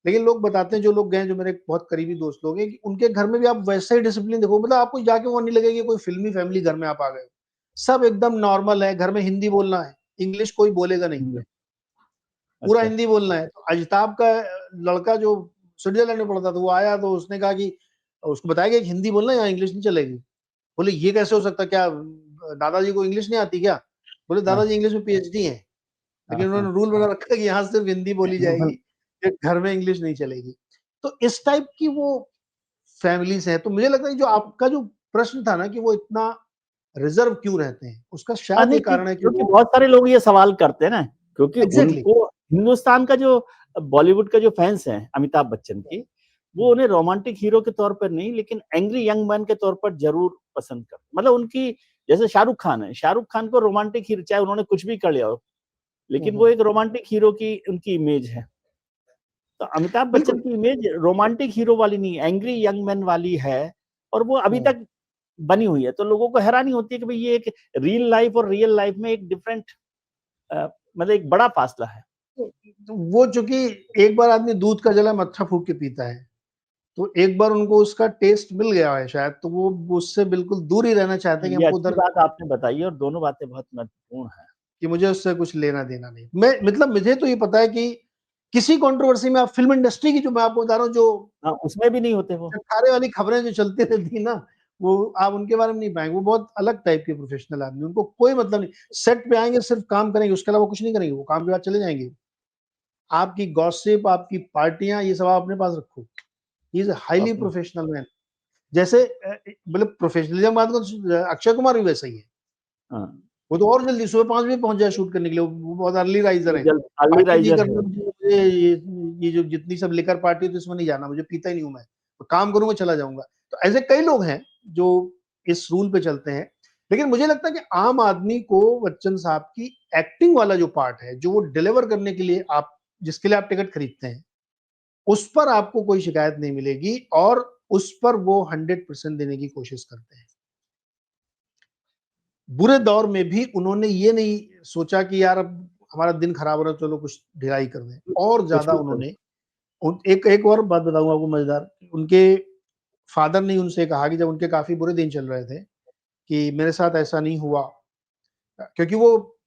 लेकिन लोग बताते हैं, जो लोग गए, जो मेरे बहुत करीबी दोस्त लोग हैं, कि उनके घर में भी आप वैसा ही डिसिप्लिन देखो, मतलब आपको जाके वो नहीं लगेगा कोई फिल्मी फैमिली घर में आप आ गए। सब एकदम नॉर्मल है, घर में हिंदी बोलना है, इंग्लिश कोई बोलेगा नहीं, पूरा अच्छा। हिंदी बोलना है। तो अजताब का लड़का जो स्विट्जरलैंड में पढ़ता था, वो आया तो उसने कहा कि, उसको बताया गया कि हिंदी बोलना, यहाँ इंग्लिश नहीं चलेगी। बोले ये कैसे हो सकता, क्या दादाजी को इंग्लिश नहीं आती क्या? बोले हाँ, दादाजी इंग्लिश में पीएचडी है, हाँ, लेकिन हाँ। उन्होंने रूल बना रखा है कि यहाँ सिर्फ हिंदी बोली जाएगी, घर में इंग्लिश नहीं चलेगी। तो इस टाइप की वो फैमिलीज है। तो मुझे लगता है कि जो आपका जो प्रश्न था ना, कि वो इतना रिजर्व क्यों रहते हैं, उसका हाँ, शायद ये नहीं, कारण है कि क्योंकि वो बहुत सारे लोग ये सवाल करते हैं ना, क्योंकि एग्जैक्टली। उनको हिंदुस्तान का जो बॉलीवुड का जो फैंस हैं अमिताभ बच्चन के, वो उन्हें रोमांटिक हीरो के तौर पर नहीं, लेकिन एंग्री यंग मैन के तौर पर जरूर पसंद करते हैं। मतलब उनकी, जैसे शाहरुख खान है, शाहरुख खान को रोमांटिक हीरो, चाहे उन्होंने कुछ भी कर लिया हो, लेकिन वो एक रोमांटिक हीरो की उनकी इमेज है। तो अमिताभ बच्चन की इमेज रोमांटिक हीरो वाली नहीं, एंग्री यंग मैन वाली है, और वो अभी तक बनी हुई है। तो लोगों को हैरानी होती है कि भाई ये एक रियल लाइफ और रियल लाइफ में एक डिफरेंट मतलब एक बड़ा फासला है। तो वो चूंकि एक बार आदमी दूध का जला मत्था फूंक के पीता है, तो एक बार उनको उसका टेस्ट मिल गया है शायद, तो वो उससे बिल्कुल दूर ही रहना चाहते हैं कि ये हमको अच्छी उधर, बात आपने बताई और दोनों बातें बहुत महत्वपूर्ण हैं। कि मुझे उससे कुछ लेना देना नहीं। मैं मतलब मुझे तो ये पता है कि किसी कंट्रोवर्सी में, आप फिल्म इंडस्ट्री की जो मैं आपको बता रहा हूँ, जो हाँ, उसमें भी नहीं होते वो। चटखारे वाली खबरें जो चलती रहती ना, वो आप उनके बारे में नहीं पाएंगे। वो बहुत अलग टाइप के प्रोफेशनल आदमी, उनको कोई मतलब नहीं, सेट पे आएंगे सिर्फ काम करेंगे, उसके अलावा कुछ नहीं करेंगे, वो काम के बाद चले जाएंगे। आपकी गॉसिप, आपकी पार्टियां, ये सब आप अपने पास रखो। He is highly okay. Professional man. जैसे मतलब प्रोफेशनलिज्म बात को, अक्षय कुमार भी वैसा ही है। हाँ, वो तो और जल्दी सुबह 5 बजे पहुंच जाए शूट करने के लिए, वो बहुत अर्ली राइजर वो है। जल्द अर्ली पार्टी नहीं राइजर करना है। मुझे, ये जो जितनी सब लिकर पार्टी है, तो इसमें नहीं जाना, मुझे पीता ही नहीं हूं मैं, तो काम करूंगा चला जाऊंगा। तो ऐसे कई लोग हैं जो इस रूल पे चलते हैं। लेकिन मुझे लगता है कि आम आदमी को बच्चन साहब की एक्टिंग वाला जो पार्ट है, जो वो डिलीवर करने के लिए आप, जिसके लिए आप टिकट खरीदते हैं, उस पर आपको कोई शिकायत नहीं मिलेगी, और उस पर वो 100% देने की कोशिश करते हैं। बुरे दौर में भी उन्होंने ये नहीं सोचा कि यार अब हमारा दिन खराब हो रहा है, चलो कुछ ढिलाई कर दें, और कुछ ज्यादा भी कर। उन्होंने एक एक और बात बताऊंगा आपको मजेदार। उनके फादर ने उनसे कहा कि जब उनके काफी बुरे दिन चल रहे थे, कि मेरे साथ ऐसा नहीं हुआ, क्योंकि वो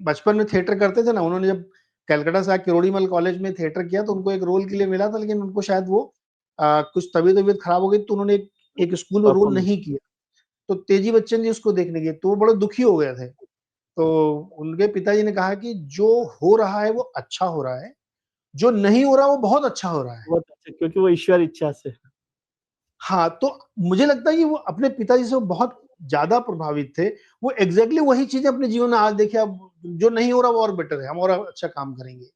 बचपन में थिएटर करते थे ना। उन्होंने जब कलकत्ता से किरोड़ीमल कॉलेज में थिएटर किया, तो उनको एक रोल के लिए मिला था, लेकिन उनको शायद वो कुछ तबीयत खराब हो गई, तो उन्होंने एक स्कूल में रोल परफॉर्मेंस। नहीं किया। तो तेजी बच्चन जी उसको देखने गए, तो वो बड़े दुखी हो गए थे। तो उनके पिताजी ने कहा कि जो हो रहा है वो अच्छा हो रहा है, जो नहीं हो रहा वो बहुत अच्छा हो रहा है। बहुत अच्छा, क्योंकि वो ईश्वर इच्छा से। हाँ, तो मुझे लगता है कि वो अपने पिताजी से वो बहुत ज़्यादा प्रभावित थे। वो एग्ज़ैक्टली वही चीज़ें अपने जीवन में आज देखिए, अब जो नहीं हो रहा वो और बेटर है, हम और अच्छा काम करेंगे।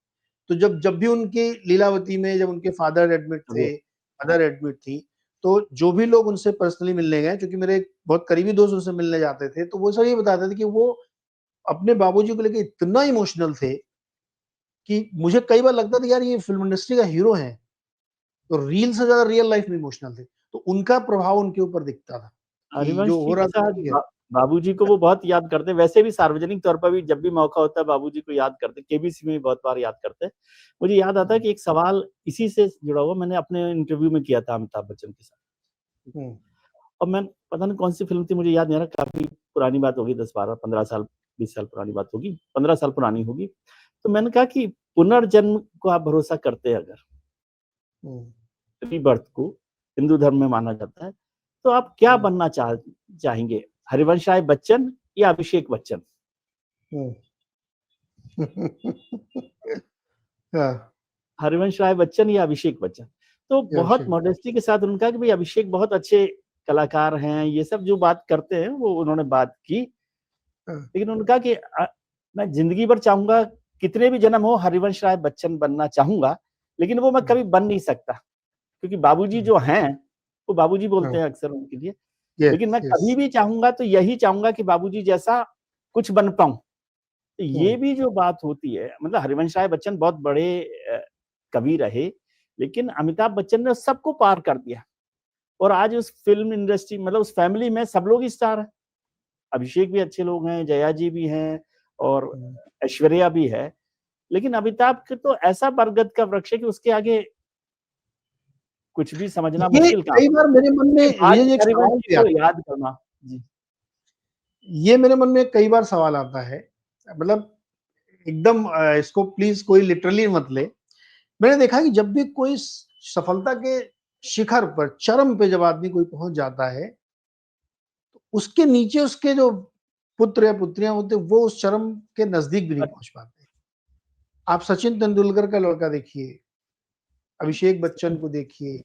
तो जब जब भी उनकी लीलावती में जब उनके फादर एडमिट वो थे, मदर एडमिट थी, तो जो भी लोग उनसे पर्सनली मिलने गए, क्योंकि मेरे एक बहुत करीबी दोस्त उनसे मिलने जाते थे, तो वो सब ये बताते थे कि वो अपने बाबूजी को लेके इतना इमोशनल थे कि मुझे कई बार लगता था यार ये फ़िल्म इंडस्ट्री का हीरो है, तो रील से ज़्यादा रियल लाइफ़ में इमोशनल थे। तो उनका प्रभाव उनके ऊपर दिखता था कि हरिवंश जो जी हो के रहा था साथ ठीक है। बाबूजी को वो बहुत याद करते हैं। वैसे भी सार्वजनिक तौर पर भी जब भी मौका होता है बाबूजी को याद करते हैं। केबीसी में भी बहुत बार याद करते हैं। मुझे याद आता है कि एक सवाल इसी से जुड़ा हुआ मैंने अपने इंटरव्यू में किया था अमिताभ बच्चन के साथ। हुँ, और मैं पता नहीं कौन-सी फ़िल्म थी, मुझे याद नहीं आ रहा, काफ़ी पुरानी बात होगी, 10, 12, 15 साल, 20 साल पुरानी बात होगी, 15 साल पुरानी होगी। तो मैंने कहा कि पुनर्जन्म को आप भरोसा करते हैं अगर, हुँ, रीबर्थ को हिंदू धर्म में माना जाता है, तो आप क्या हुँ, बनना चाहेंगे? हरिवंश राय बच्चन या अभिषेक बच्चन? हुँ। हाँ, हरिवंश राय बच्चन या अभिषेक बच्चन? तो बहुत अभिषेक। मॉडेस्टी के साथ उन्होंने कहा कि भई अभिषेक बहुत अच्छे कलाकार हैं, ये सब जो बात करते हैं वो उन्होंने बात की। हाँ, लेकिन उन्होंने कहा कि मैं ज़िंदगी भर चाहूँगा, कितने भी जन्म हो हरिवंश राय बच्चन बनना चाहूँगा, लेकिन वो मैं हुँ, कभी बन नहीं सकता। क्योंकि बाबूजी हुँ, जो हैं, वो बाबूजी बोलते हाँ, हैं अक्सर उनके लिए। लेकिन यस, मैं यस। कभी भी चाहूँगा तो यही चाहूँगा कि बाबूजी जैसा कुछ बन पाऊँ। तो हुँ, ये भी जो बात होती है, मतलब हरिवंश राय बच्चन बहुत बड़े कवि रहे, लेकिन अमिताभ बच्चन ने सबको पार कर दिया और आज उस फ़िल्म इंडस्ट्री मतलब उस फ़ैमिली में सब लोग स्टार हैं। अभिषेक भी अच्छे लोग हैं, जया जी भी हैं और हुँ। ऐश्वर्या भी है। लेकिन अमिताभ के तो ऐसा बरगद का वृक्ष है कि उसके आगे कुछ भी समझना ये मुश्किल काम कई है। बार मेरे मन में उसके बाद विजय जी एक हरिवंश सवाल जी भी को आता है। याद करना। जी। ये मेरे मन में कई बार सवाल आता है, मतलब एकदम इसको प्लीज़ कोई लिटरली मत ले। मैंने देखा है कि जब भी कोई सफलता के शिखर पर, चरम पे जब आदमी कोई पहुँच जाता है, उसके नीचे उसके जो पुत्र या पुत्रियाँ होते हैं, वो उस चरम के नज़दीक भी नहीं पहुँच पाते। आप सचिन तेंदुलकर का लड़का देखिए, अभिषेक बच्चन को देखिए,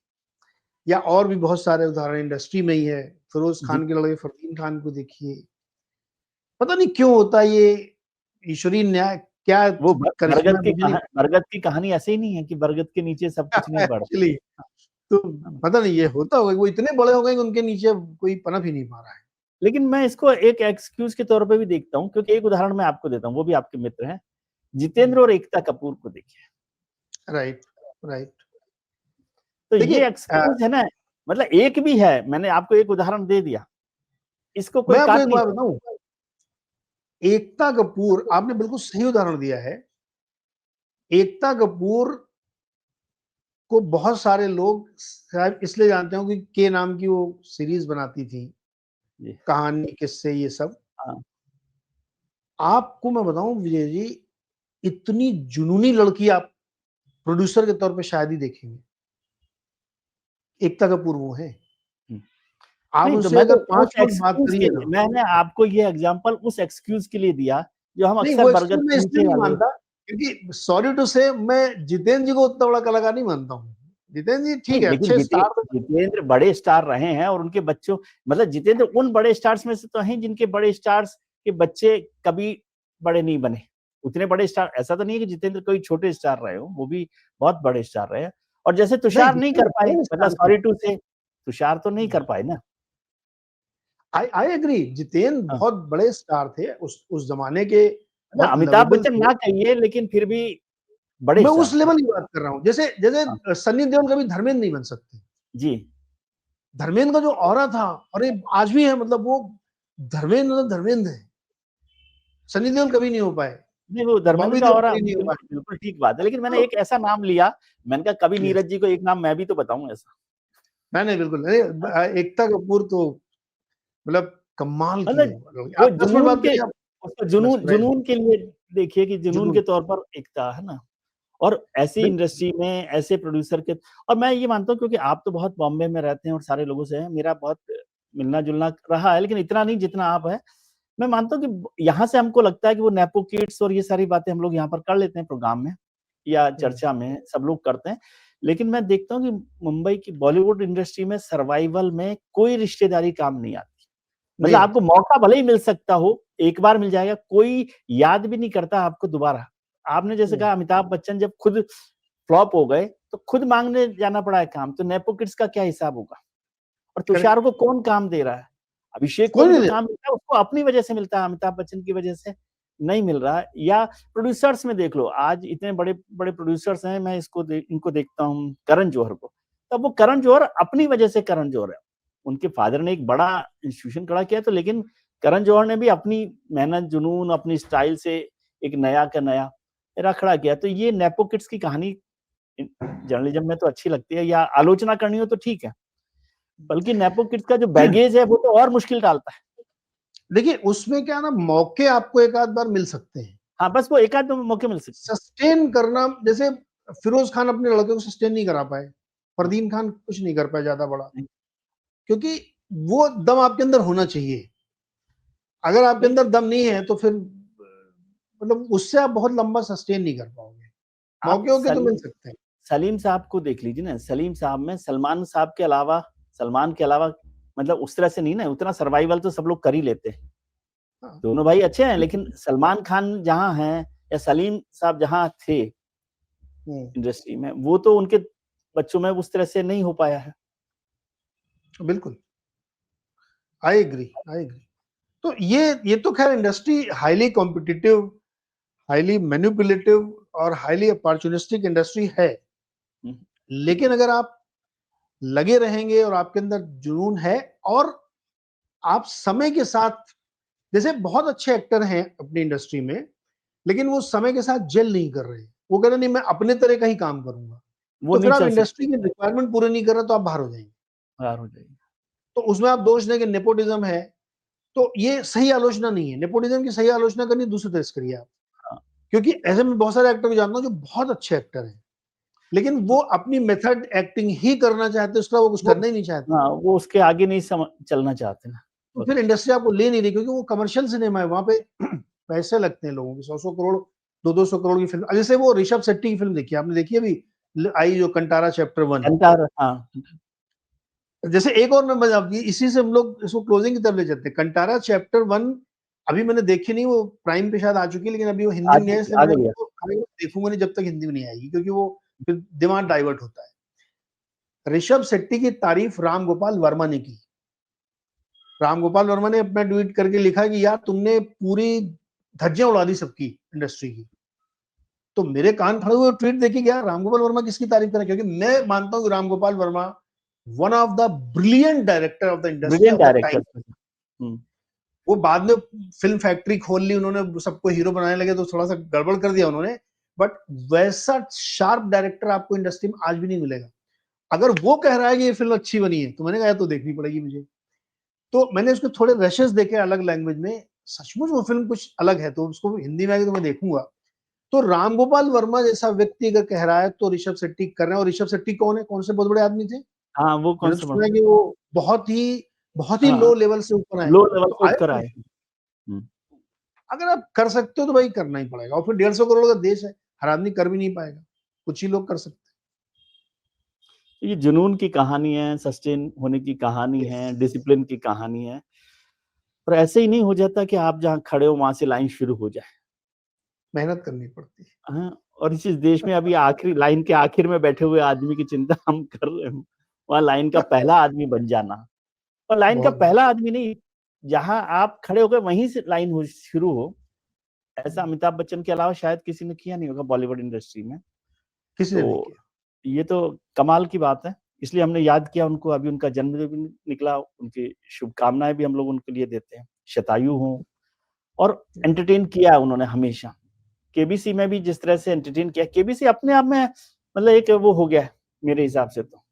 या और भी बहुत सारे उदाहरण इंडस्ट्री में ही है। फिरोज़ जी। खान के लड़के फरदीन खान को देखिए। पता नहीं क्यों होता है ये, ईश्वरीय न्याय क्या वो करिश्मा है, मुझे नहीं बरगद की कहानी ऐसे ही नहीं है कि बरगद के नीचे सब कुछ पता नहीं बढ़ता। एक्चुअली। तो है ना? पता नहीं ये होता होगा, वो इतने बड़े हो गए कि उनके नीचे कोई पनप ही नहीं पा रहा है। लेकिन मैं इसको एक एक्सक्यूज़ के तौर पे भी देखता हूँ क्योंकि एक उदाहरण मैं आपको देता हूँ, वो भी आपके मित्र हैं। हुँ, जितेंद्र और एकता कपूर को देखिए। राइट। राइट। तो देखिए ये एक्सक्यूज है ना, मतलब एक भी है, मैंने आपको एक उदाहरण दे दिया, इसको कोई मैं आपको काट एक नहीं बात सकता। बताऊं, एकता कपूर, आपने बिल्कुल सही उदाहरण दिया है। एकता कपूर को बहुत सारे लोग शायद इसलिए जानते हो कि के नाम की वो सीरीज बनाती थी, जी, कहानी किस्से ये सब। हाँ। आपको मैं बताऊं विजय जी, इतनी जुनूनी लड़की आप प्रोड्यूसर के तौर पे शायद ही देखेंगे। एकता कपूर वो है। हुँ। आप नहीं तो उनसे मैं तो अगर उस 5 मिनट बात एक्सक्यूज़ के करिए लिए ना, मैंने आपको ये एग्ज़ाम्पल उस एक्सक्यूज़ के लिए दिया, जो हम नहीं अक्सर वो बरगद एक्चुअली मैं के इसलिए नीचे नहीं वाले। मानता क्योंकि सॉरी टू से मैं जितेंद्र जी को उतना बड़ा कलाकार नहीं मानता हूँ। जितेंद्र जी नहीं, ठीक है, लेकिन अच्छे स्टार थे। जितेंद्र बड़े स्टार रहे हैं और उनके बच्चों, मतलब जितेंद्र उन बड़े स्टार्स में से तो हैं जिनके बड़े स्टार्स के बच्चे कभी बड़े नहीं बने। उतने बड़े स्टार, ऐसा तो नहीं है कि जितेंद्र कोई छोटे स्टार रहे हों, वो भी बहुत बड़े स्टार रहे हैं। और जैसे नहीं तुषार नहीं जितेंद्र कर पाए, बड़े मतलब स्टार थे। सॉरी टू से तुषार तो नहीं कर पाए ना। आई आई एग्री, जितेंद्र हाँ, बहुत बड़े स्टार थे, उस जमाने के मतलब बहुत अमिताभ लवेबल बच्चन थे। ना कहिए, लेकिन फिर भी बड़े मैं स्टार उस थे। लेवल की बात कर रहा हूँ, जैसे जैसे हाँ, सन्नी देओल कभी धर्मेंद्र नहीं बन सकते। जी। धर्मेंद्र का जो ऑरा था, और ये आज भी है, मतलब वो धर्मेंद्र मतलब धर्मेंद्र है। सनी देओल कभी नहीं हो पाए, नहीं, वो धर्मेंद्र बॉबी का देओल ऑरा कभी नहीं हो बिल्कुल, पाए। बिल्कुल ठीक बात है, लेकिन मैंने तो एक ऐसा नाम लिया, मैंने कहा कभी यस, नीरज जी को एक नाम मैं भी तो बताऊँ ऐसा। नहीं नहीं बिल्कुल नहीं। हाँ, एकता कपूर तो मतलब कमाल की है। मतलब वो आप 10 मिनट जुनून बात के, करिए आप। उसको बस जुनून राइट, जुनून के लिए देखिए कि जुनून जुनून। के तौर पर एकता है ना। और ऐसी बिल्कुल। इंडस्ट्री में ऐसे प्रोड्यूसर के, और मैं ये मानता हूँ क्योंकि आप तो बहुत बॉम्बे में रहते हैं और सारे लोगों से हैं, मेरा बहुत मिलना-जुलना रहा है, लेकिन इतना नहीं जितना आप हैं। मैं मानता हूँ कि यहाँ से हमको लगता है कि वो नेपो किड्स और ये सारी बातें हम लोग यहाँ पर कर लेते हैं प्रोग्राम में या हम्म, चर्चा में, सब लोग करते हैं। लेकिन मैं देखता हूँ कि मुंबई की बॉलीवुड इंडस्ट्री में सर्वाइवल में कोई रिश्तेदारी काम नहीं आती। नहीं मतलब आपको आती। मौका भले ही मिल सकता हो, एक बार मिल जाएगा, कोई याद भी नहीं करता आपको दोबारा। आपने जैसे हम्म, कहा अमिताभ बच्चन जब खुद फ्लॉप हो गए, तो खुद माँगने जाना पड़ा है काम, तो नेपो किड्स का क्या हिसाब होगा? और तुषार करेक्ट। को कौन काम दे रहा है? अभिषेक को कोई भी नहीं जो दे काम मिलता है, उसको अपनी वजह से मिलता है, अमिताभ बच्चन की वजह से नहीं मिल रहा है। या प्रोड्यूसर्स में देख लो, आज इतने बड़े-बड़े प्रोड्यूसर्स हैं, मैं इनको देखता हूँ, करण जौहर को। तब वो करण जौहर अपनी वजह से करण जौहर है। उनके फादर ने एक बड़ा इंस्टीट्यूशन खड़ा किया, तो लेकिन करण जौहर ने भी अपनी मेहनत, जुनून, अपनी स्टाइल से एक नया का नया खड़ा किया। तो ये नेपो किड्स की कहानी जर्नलिज्म में तो अच्छी लगती है, या आलोचना करनी हो तो ठीक है। बल्कि नेपो किड्स का जो दे। बैगेज है वो तो और मुश्किल डालता है। देखिए उसमें क्या ना, मौके आपको एक आध बार मिल सकते हैं। हाँ, बस वो एक आध मौके मिल सकते हैं। सस्टेन करना, जैसे फिरोज खान अपने लड़के को सस्टेन नहीं करा पाए, हाँ, फरदीन खान कुछ नहीं कर पाए ज्यादा बड़ा, नहीं, क्योंकि वो दम आपके अंदर होना चाहिए। अगर आपके नहीं, अंदर दम नहीं है तो फिर मतलब उससे आप बहुत लंबा सस्टेन नहीं कर पाओगे। आप मौके होके तो मिल सकते हैं। सलीम साहब को देख लीजिए ना, सलीम साहब में सलमान के अलावा मतलब उस तरह से नहीं ना, उतना सर्वाइवल तो सब लोग कर ही लेते हैं। हाँ, दोनों भाई अच्छे हैं, लेकिन सलमान खान जहाँ हैं या सलीम साहब जहाँ थे हम्म, इंडस्ट्री में, वो तो उनके बच्चों में उस तरह से नहीं हो पाया है। बिल्कुल। I agree, I agree. तो ये तो खैर industry highly competitive, highly manipulative और हाईली अपॉर्चुनिस्टिक इंडस्ट्री है। हुँ, लेकिन अगर आप लगे रहेंगे और आपके अंदर जुनून है, और आप समय के साथ, जैसे बहुत अच्छे एक्टर हैं अपनी इंडस्ट्री में, लेकिन वो समय के साथ जेल नहीं कर रहे, वो कह रहे नहीं मैं अपने तरह का ही काम करूंगा, वो तो नहीं फिर आप चल इंडस्ट्री सकते, की रिक्वायरमेंट पूरे नहीं कर रहे तो आप बाहर हो जाएंगे। बाहर हो जाएगी। तो उसमें आप दोष दें कि नेपोटिज्म है, तो ये सही आलोचना नहीं है। नेपोटिज्म की सही आलोचना करनी दूसरे तरह से करिए आप। हाँ, क्योंकि ऐसे में बहुत सारे एक्टर को जानता हूँ जो बहुत अच्छे एक्टर हैं, लेकिन वो तो अपनी मेथड एक्टिंग ही करना चाहते, उसका वो कुछ वो करना ही नहीं चाहते। हाँ, वो उसके आगे नहीं चलना चाहते ना। तो वक़्त फिर इंडस्ट्री आपको ले नहीं रही, क्योंकि वो कमर्शियल सिनेमा है, वहां पे पैसे लगते हैं लोगों के, 100-100 करोड़, 200 करोड़ की फिल्म। जैसे वो ऋषभ शेट्टी की फिल्म देखी आपने, देखी अभी आई जो कंटारा चैप्टर 1। घंटा हाँ, जैसे एक और मैं मजा, इसी से हम लोग इसको क्लोजिंग की तरफ ले जाते हैं। कंटारा चैप्टर 1 अभी मैंने देखी नहीं, वो प्राइम पे शायद आ चुकी है, लेकिन अभी वो हिंदी में नहीं आई, इसलिए आ मैं गई है। उसको अभी देखूंगा नहीं जब तक हिंदी में नहीं आएगी, क्योंकि वो फिर दिमाग डाइवर्ट होता है। ऋषभ शेट्टी की तारीफ राम गोपाल वर्मा ने की। राम गोपाल वर्मा ने अपना ट्वीट करके लिखा कि यार तुमने पूरी धज्जियां उड़ा दी सबकी इंडस्ट्री की। तो मेरे कान खड़े हुए ट्वीट देखिए क्या रामगोपाल वर्मा किसकी तारीफ करें, क्योंकि मैं मानता हूँ कि Ramgopal Verma one of the brilliant director of the industry brilliant of the time. Director. वो बाद में फिल्म फैक्ट्री खोल ली उन्होंने, सबको हीरो बनाने लगे तो थोड़ा सा गड़बड़ कर दिया उन्होंने, बट वैसा शार्प डायरेक्टर आपको इंडस्ट्री में आज भी नहीं मिलेगा। अगर वो कह रहा है कि ये फिल्म अच्छी बनी है तो मैंने कहा तो देखनी पड़ेगी मुझे। तो मैंने उसके थोड़े रशेस देखे अलग लैंग्वेज में, सचमुच वो फिल्म कुछ अलग है, तो उसको हिंदी में आएगी तो मैं देखूंगा। तो रामगोपाल वर्मा जैसा व्यक्ति अगर कह रहा है तो ऋषभ शेट्टी कर रहे हैं। और ऋषभ शेट्टी कौन है, कौन से बहुत बड़े आदमी थे? हाँ, वो कौन मैंने सा सुना है कि वो बहुत ही लो लेवल से ऊपर आए, लो लेवल तो पे आए उठकर तो आए। अगर आप कर सकते हो तो भाई करना ही पड़ेगा। और फिर 150 करोड़ का देश है, हर आदमी कर भी नहीं पाएगा, कुछ ही लोग कर सकते ये जुनून की कहानी है, सस्टेन होने की कहानी हैं। है, डिसिप्लिन की कहानी है। पर ऐसे ही नहीं हो जाता कि आप जहाँ खड़े हो वहां से लाइन शुरू हो जाए। मेहनत करनी पड़ती है। हाँ, और इस देश में अभी आखिरी लाइन के आखिर में बैठे हुए आदमी की चिंता हम कर रहे हो, वहां लाइन का पहला आदमी बन जाना। और लाइन का बहुत पहला आदमी नहीं, जहां आप खड़े हो गए वहीं से लाइन हो शुरू हो। ऐसा अमिताभ बच्चन के अलावा शायद किसी ने किया नहीं होगा बॉलीवुड इंडस्ट्री में। किसी ने नहीं तो किया। ये तो कमाल की बात है, इसलिए हमने याद किया उनको। अभी उनका जन्मदिन भी निकला, उनकी शुभकामनाएं भी हम लोग उनके लिए देते हैं। शतायु हो। और एंटरटेन किया है उन्होंने हमेशा। केबीसी में भी जिस तरह से एंटरटेन किया, केबीसी अपने आप में मतलब एक वो हो गया है मेरे हिसाब से तो,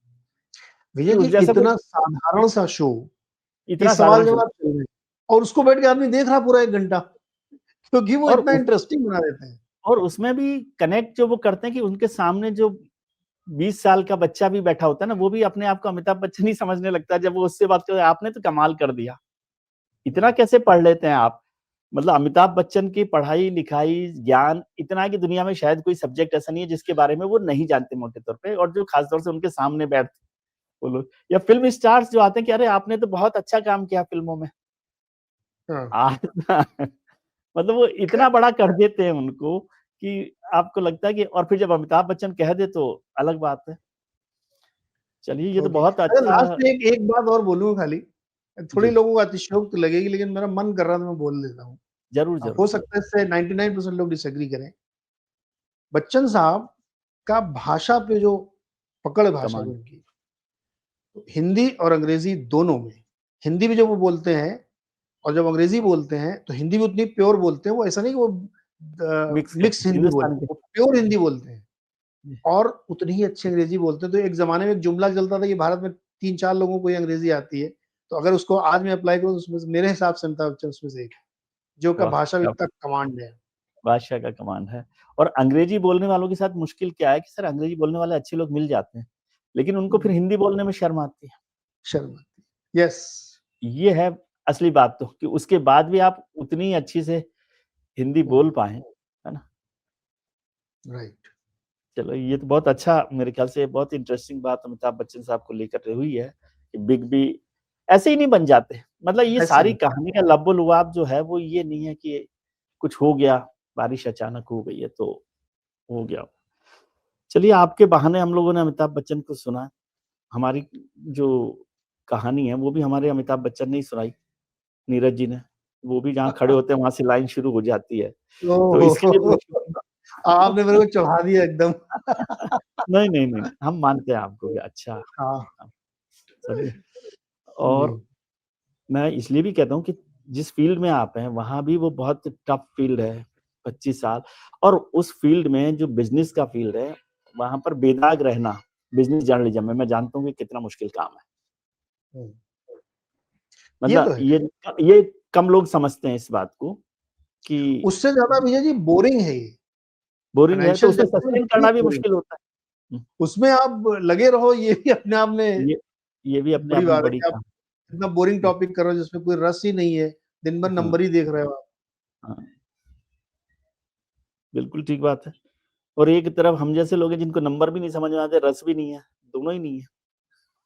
भैया उस जी जैसा इतना कोई साधारण सा शो कि इतना सवाल साधारण शो। जवाब चल रहे हैं और उसको बैठ के आदमी देख रहा पूरा 1 घंटा, क्योंकि वो और इतना इंटरेस्टिंग बना देते हैं। और उसमें भी कनेक्ट जो वो करते हैं कि उनके सामने जो 20 साल का बच्चा भी बैठा होता है ना, वो भी अपने आप को अमिताभ बच्चन ही समझने लगता है जब वो उससे बात करता है। आपने तो कमाल कर दिया, इतना कैसे पढ़ लेते हैं आप? मतलब अमिताभ बच्चन की पढ़ाई लिखाई ज्ञान इतना है कि दुनिया में शायद कोई सब्जेक्ट ऐसा नहीं है जिसके बारे में वो नहीं जानते मोटे तौर पे। और जो खासतौर से उनके सामने बैठते वो लोग, या फिल्म स्टार्स जो आते हैं कि अरे आपने तो बहुत अच्छा काम किया फिल्मों में। हाँ। मतलब वो इतना बड़ा कर देते हैं उनको कि आपको लगता है कि, और फिर जब अमिताभ बच्चन कह दे तो अलग बात है। चलिए ये तो ओके, बहुत अच्छा अच्छा। लास्ट में एक बात और बोलूंगा खाली, थोड़ी जी, लोगों को अतिशयोक्त लगेगी लेकिन मेरा मन कर रहा था मैं बोल देता हूँ। जरूर अब जरूर। हो सकता है इससे 99% लोग डिसएग्री करें। बच्चन साहब का भाषा पे जो पकड़ भाषा है कमाल। उनकी, तो हिंदी और अंग्रेजी दोनों में, हिंदी भी जब वो बोलते हैं और जब अंग्रेजी बोलते हैं तो हिंदी भी उतनी प्योर बोलते हैं। वो ऐसा नहीं कि वो मिक्स मिक्स करके हिंदी बोले, हिंदुस्तान के। वो प्योर हिंदी बोलते हैं और उतनी ही अच्छी अंग्रेजी बोलते हैं। तो एक जमाने में एक जुमला चलता था कि भारत में 3-4 लोगों को ही अंग्रेजी आती है, तो अगर उसको आज मैं अप्लाई करूँ तो उसमें से मेरे हिसाब से अमिताभ बच्चन उसमें से एक है, जो का वाह, भाषा में क्या इतना कमांड है। बादशाह का कमाल है। और अंग्रेजी बोलने वालों के साथ मुश्किल क्या है कि सर अंग्रेजी बोलने वाले अच्छे लोग मिल जाते हैं, लेकिन उनको फिर हिंदी बोलने में शर्म आती है। शर्म आती है। यस। ये है असली बात, तो कि उसके बाद भी आप उतनी अच्छी से हिंदी बोल पाए, है ना? राइट। चलो ये तो बहुत अच्छा, मेरे ख्याल से बहुत इंटरेस्टिंग बात अमिताभ बच्चन साहब को लेकर हुई है कि बिग बी ऐसे ही नहीं बन जाते। मतलब ये ऐसे सारी नहीं। कहानी का लब्बो लुआब जो है वो ये नहीं है कि कुछ हो गया, बारिश अचानक हो गई है तो हो गया। चलिए आपके बहाने हम लोगों ने अमिताभ बच्चन को सुना। हमारी जो कहानी है वो भी हमारे अमिताभ बच्चन ने ही सुनाई, नीरज जी ने। वो भी जहाँ खड़े होते हैं वहां से लाइन शुरू हो जाती है। तो इसके लिए ओह! आपने मेरे को चढ़ा दिया एकदम। नहीं, नहीं, नहीं, हम मानते हैं आपको कि अच्छा। हाँ। हाँ, समझे? जी। और मैं इसलिए भी कहता हूँ कि जिस फील्ड में आप हैं, वहाँ भी वो बहुत टफ फील्ड है, 25 साल। और उस फील्ड में जो बिज़नेस का फील्ड है, वहाँ पर बेदाग रहना, बिज़नेस जर्नलिज़्म में मैं जानता हूँ कि कितना मुश्किल काम है। हुँ। ये तो मतलब है। ये कम लोग समझते हैं इस बात को कि उससे ज़्यादा भैया जी बोरिंग है ये। बोरिंग है, तो फाइनेंशियल उसमें जर्नलिज्म सस्टेन बड़ी करना भी बोरिंग। मुश्किल होता है। उसमें आप लगे रहो ये भी अपने आप में ये ये भी अपने बड़ी आप में बात है बड़ी कि आप काम। इतना बोरिंग टॉपिक कर रहे हो जिसमें कोई रस ही नहीं है, दिन भर हाँ, नंबर ही देख रहे हो आप। हाँ, बिल्कुल ठीक बात है। और एक तरफ हम जैसे लोग हैं जिनको नंबर भी नहीं समझ में आते, रस भी नहीं है, दोनों ही नहीं है।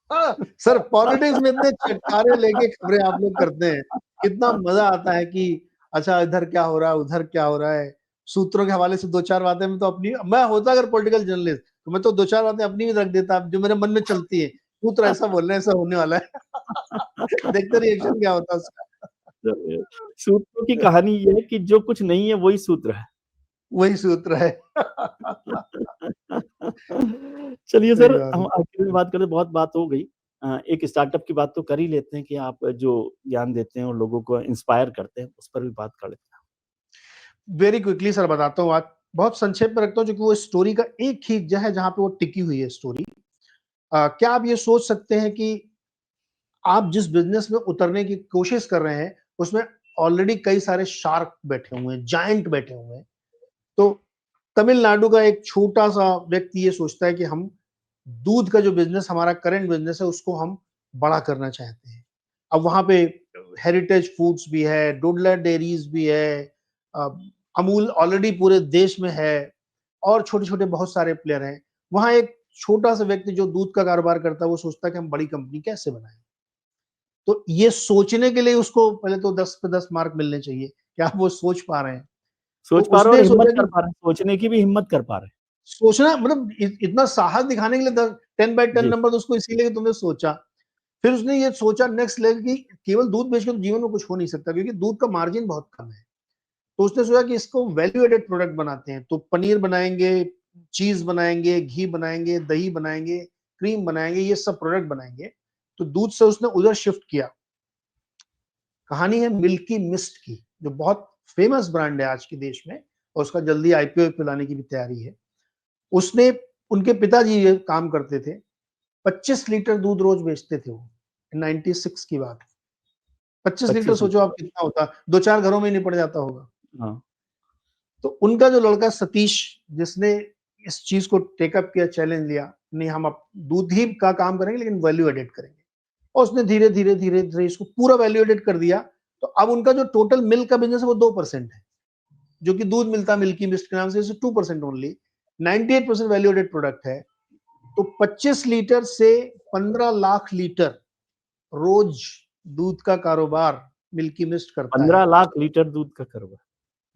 हाँ, सर पॉलिटिक्स में इतने चटकारे लेके खबरें आप लोग करते हैं, कितना मज़ा आता है कि अच्छा इधर क्या हो रहा है, उधर क्या हो रहा है। सूत्रों के हवाले से 2-4 बातें मैं तो अपनी मैं होता अगर पॉलिटिकल जर्नलिस्ट तो मैं तो 2-4 बातें अपनी भी रख देता जो मेरे मन में चलती है। सूत्र ऐसा बोल रहे हैं, ऐसा होने वाला है। देखते रिएक्शन क्या होता है उसका। तो सूत्रों की कहानी ये है कि जो कुछ नहीं है वही सूत्र है। वही सूत्र है। चलिए सही सर, बात हम है। आखिर में बात करें, बहुत बात हो गई। एक स्टार्टअप की बात तो कर ही लेते हैं कि आप जो ज्ञान देते हैं और लोगों को इंस्पायर करते हैं, उस पर भी बात कर लेते हैं। वेरी क्विकली सर बताता हूँ बात, बहुत संक्षेप में रखता हूँ क्योंकि वो स्टोरी का एक ही जगह है जहाँ पे वो टिकी हुई है स्टोरी। क्या आप ये सोच सकते हैं कि आप जिस बिज़नेस में उतरने की कोशिश कर रहे हैं, उसमें ऑलरेडी कई सारे शार्क बैठे हुए हैं, जायंट बैठे हुए हैं। तो तमिलनाडु का एक छोटा-सा व्यक्ति ये सोचता है कि हम दूध का जो बिज़नेस हमारा करंट बिज़नेस है, उसको हम बड़ा करना चाहते हैं। अब वहाँ पे हेरिटेज फूड्स भी है, डोडला डेयरीज़ भी है, अ, अमूल ऑलरेडी पूरे देश में है और छोटे-छोटे बहुत सारे प्लेयर हैं। वहाँ एक छोटा-सा व्यक्ति जो दूध का कारोबार करता है, वो सोचता है कि हम बड़ी कंपनी कैसे बनाएँ? तो ये सोचने के लिए उसको पहले तो 10 पे 10 मार्क मिलने चाहिए, क्या आप वो सोच पा रहे हैं? तो सोच पा रहे हो और उसने हिम्मत सोचा कर कि पा रहे हैं, सोचने की भी हिम्मत कर पा रहे हैं। सोचना मतलब इतना साहस दिखाने के लिए 10 बाय 10 जी, नंबर तो उसको इसीलिए कि तुमने सोचा। फिर उसने ये सोचा नेक्स्ट लेवल की केवल दूध बेच के तो जीवन में कुछ हो नहीं सकता क्योंकि दूध का मार्जिन बहुत कम है। तो उसने सोचा कि इसको वैल्यू एडेड प्रोडक्ट बनाते हैं। तो पनीर बनाएँगे, चीज़ बनाएँगे, घी बनाएँगे, दही बनाएँगे, क्रीम बनाएँगे, ये सब प्रोडक्ट बनाएँगे। तो दूध से उसने उधर शिफ्ट किया। कहानी है मिल्की मिस्ट की, जो बहुत फेमस ब्रांड है आज के देश में और उसका जल्दी आईपीओ पे लाने की भी तैयारी है। उसने उनके पिताजी ये काम करते थे। 25 लीटर दूध रोज बेचते थे वो। 96 की बात है। 25 लीटर 25 सोचो लीटर। आप कितना होता, 2-4 घरों में ही निपट जाता होगा। हाँ, तो उनका जो लड़का सतीश जिसने इस चीज़ को टेक अप किया, चैलेंज लिया, नहीं हम अब दूध ही का काम करेंगे लेकिन वैल्यू एडेड करेंगे। और उसने धीरे-धीरे, धीरे-धीरे इसको पूरा वैल्यू एडेड कर दिया। तो अब उनका जो टोटल मिल्क का बिज़नेस है वो 2% है। जो कि दूध मिलता है मिल्की मिस्ट के नाम से, इसे 2% ओनली। 98% वैल्यू एडेड प्रोडक्ट है। तो 25 लीटर से 15 लाख लीटर रोज दूध का कारोबार मिल्की मिस्ट करता 15 है। लाख लीटर दूध का करवा।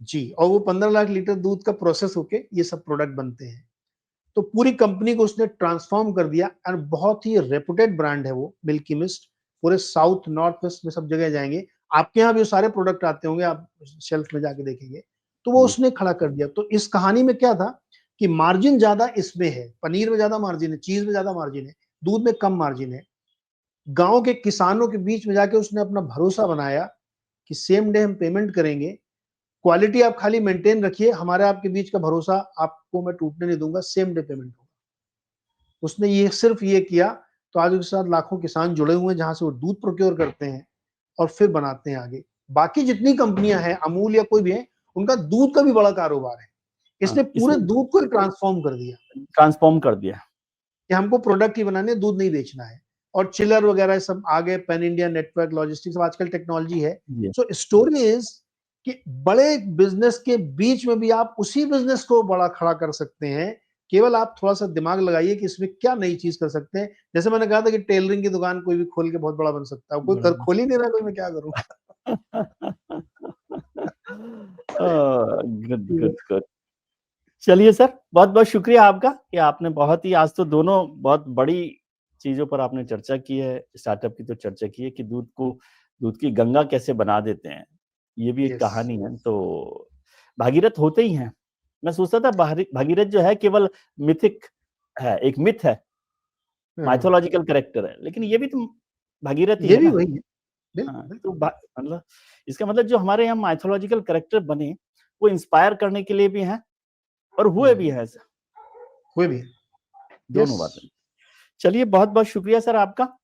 जी, और वो 15 लाख लीटर दूध का प्रोसेस होके ये सब प्रोडक्ट बनते हैं। तो पूरी कंपनी को उसने ट्रांसफॉर्म कर दिया और बहुत ही रेपुटेड ब्रांड है वो मिल्की मिस्ट। पूरे साउथ, नॉर्थ, वेस्ट में सब जगह जाएँगे। आपके यहाँ भी वो सारे प्रोडक्ट आते होंगे, आप शेल्फ में जाके देखेंगे। तो वो जी, उसने खड़ा कर दिया। तो इस कहानी में क्या था कि मार्जिन ज़्यादा इसमें है, पनीर में ज़्यादा मार्जिन है, चीज़ में ज़्यादा मार्जिन है, दूध में कम मार्जिन है। गाँव के किसानों के बीच में जाके उसने अपना भरोसा बनाया कि सेम डे हम पेमेंट करेंगे। क्वालिटी आप खाली मेंटेन रखिए, हमारे आपके बीच का भरोसा आपको मैं टूटने नहीं दूँगा, सेम डे पेमेंट होगा। उसने ये सिर्फ ये किया, तो आज उसके साथ लाखों किसान जुड़े हुए हैं, जहाँ से वो दूध प्रोक्योर करते हैं और फिर बनाते हैं आगे। बाकी जितनी कंपनियाँ हैं, अमूल या कोई भी है, उनका दूध का भी बड़ा कारोबार है। इसने हाँ, पूरे इसने दूध को ही ट्रांसफ़ॉर्म कर दिया ट्रांसफ़ॉर्म कर दिया। कि हमको प्रोडक्ट ही बनाने हैं, दूध नहीं बेचना है। और चिलर वगैरह सब आ गए, पैन इंडिया नेटवर्क, लॉजिस्टिक्स, सब आजकल टेक्नोलॉजी है। जी, सो स्टोरी इज़ कि बड़े बिज़नेस के बीच में भी आप उसी बिज़नेस को बड़ा खड़ा कर सकते हैं। केवल आप थोड़ा-सा दिमाग लगाइए कि इसमें क्या नई चीज़ कर सकते हैं। जैसे मैंने कहा था कि टेलरिंग की दुकान कोई भी खोल के बहुत बड़ा बन सकता है। कोई कर बड़ा। खोल ही नहीं रहा, कोई मैं क्या करूँ? Good, good, good. चलिए सर, बहुत-बहुत शुक्रिया आपका कि आपने बहुत ही, आज तो दोनों बहुत बड़ी चीज़ों पर आपने चर्चा की है। स्टार्टअप की तो चर्चा की है कि दूध की गंगा कैसे बना देते हैं। ये भी एक यस। कहानी है, तो भागीरथ होते ही हैं। मैं सोचता था भागीरथ जो है केवल मिथिक है, एक मिथ है, हाँ, माइथोलॉजिकल कैरेक्टर है, लेकिन ये भी तो भागीरथ ही ये है भी ना। वही है। बिल्कुल, हाँ, तो बिल्कुल। मतलब इसका मतलब जो हमारे यहाँ माइथोलॉजिकल कैरेक्टर बने, वो इंस्पायर करने के लिए भी हैं और हुए हुँ, भी हैं ऐसा, कोई भी। यस। दोनों बातें। चलिए, बहुत-बहुत शुक्रिया सर आपका।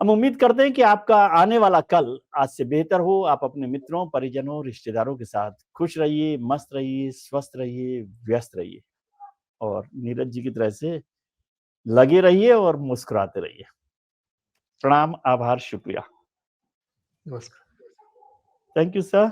हम उम्मीद करते हैं कि आपका आने वाला कल आज से बेहतर हो। आप अपने मित्रों, परिजनों, रिश्तेदारों के साथ खुश रहिए, मस्त रहिए, स्वस्थ रहिए, व्यस्त रहिए और नीरज जी की तरह से लगे रहिए और मुस्कुराते रहिए। प्रणाम, आभार, शुक्रिया। नमस्कार। Thank you sir.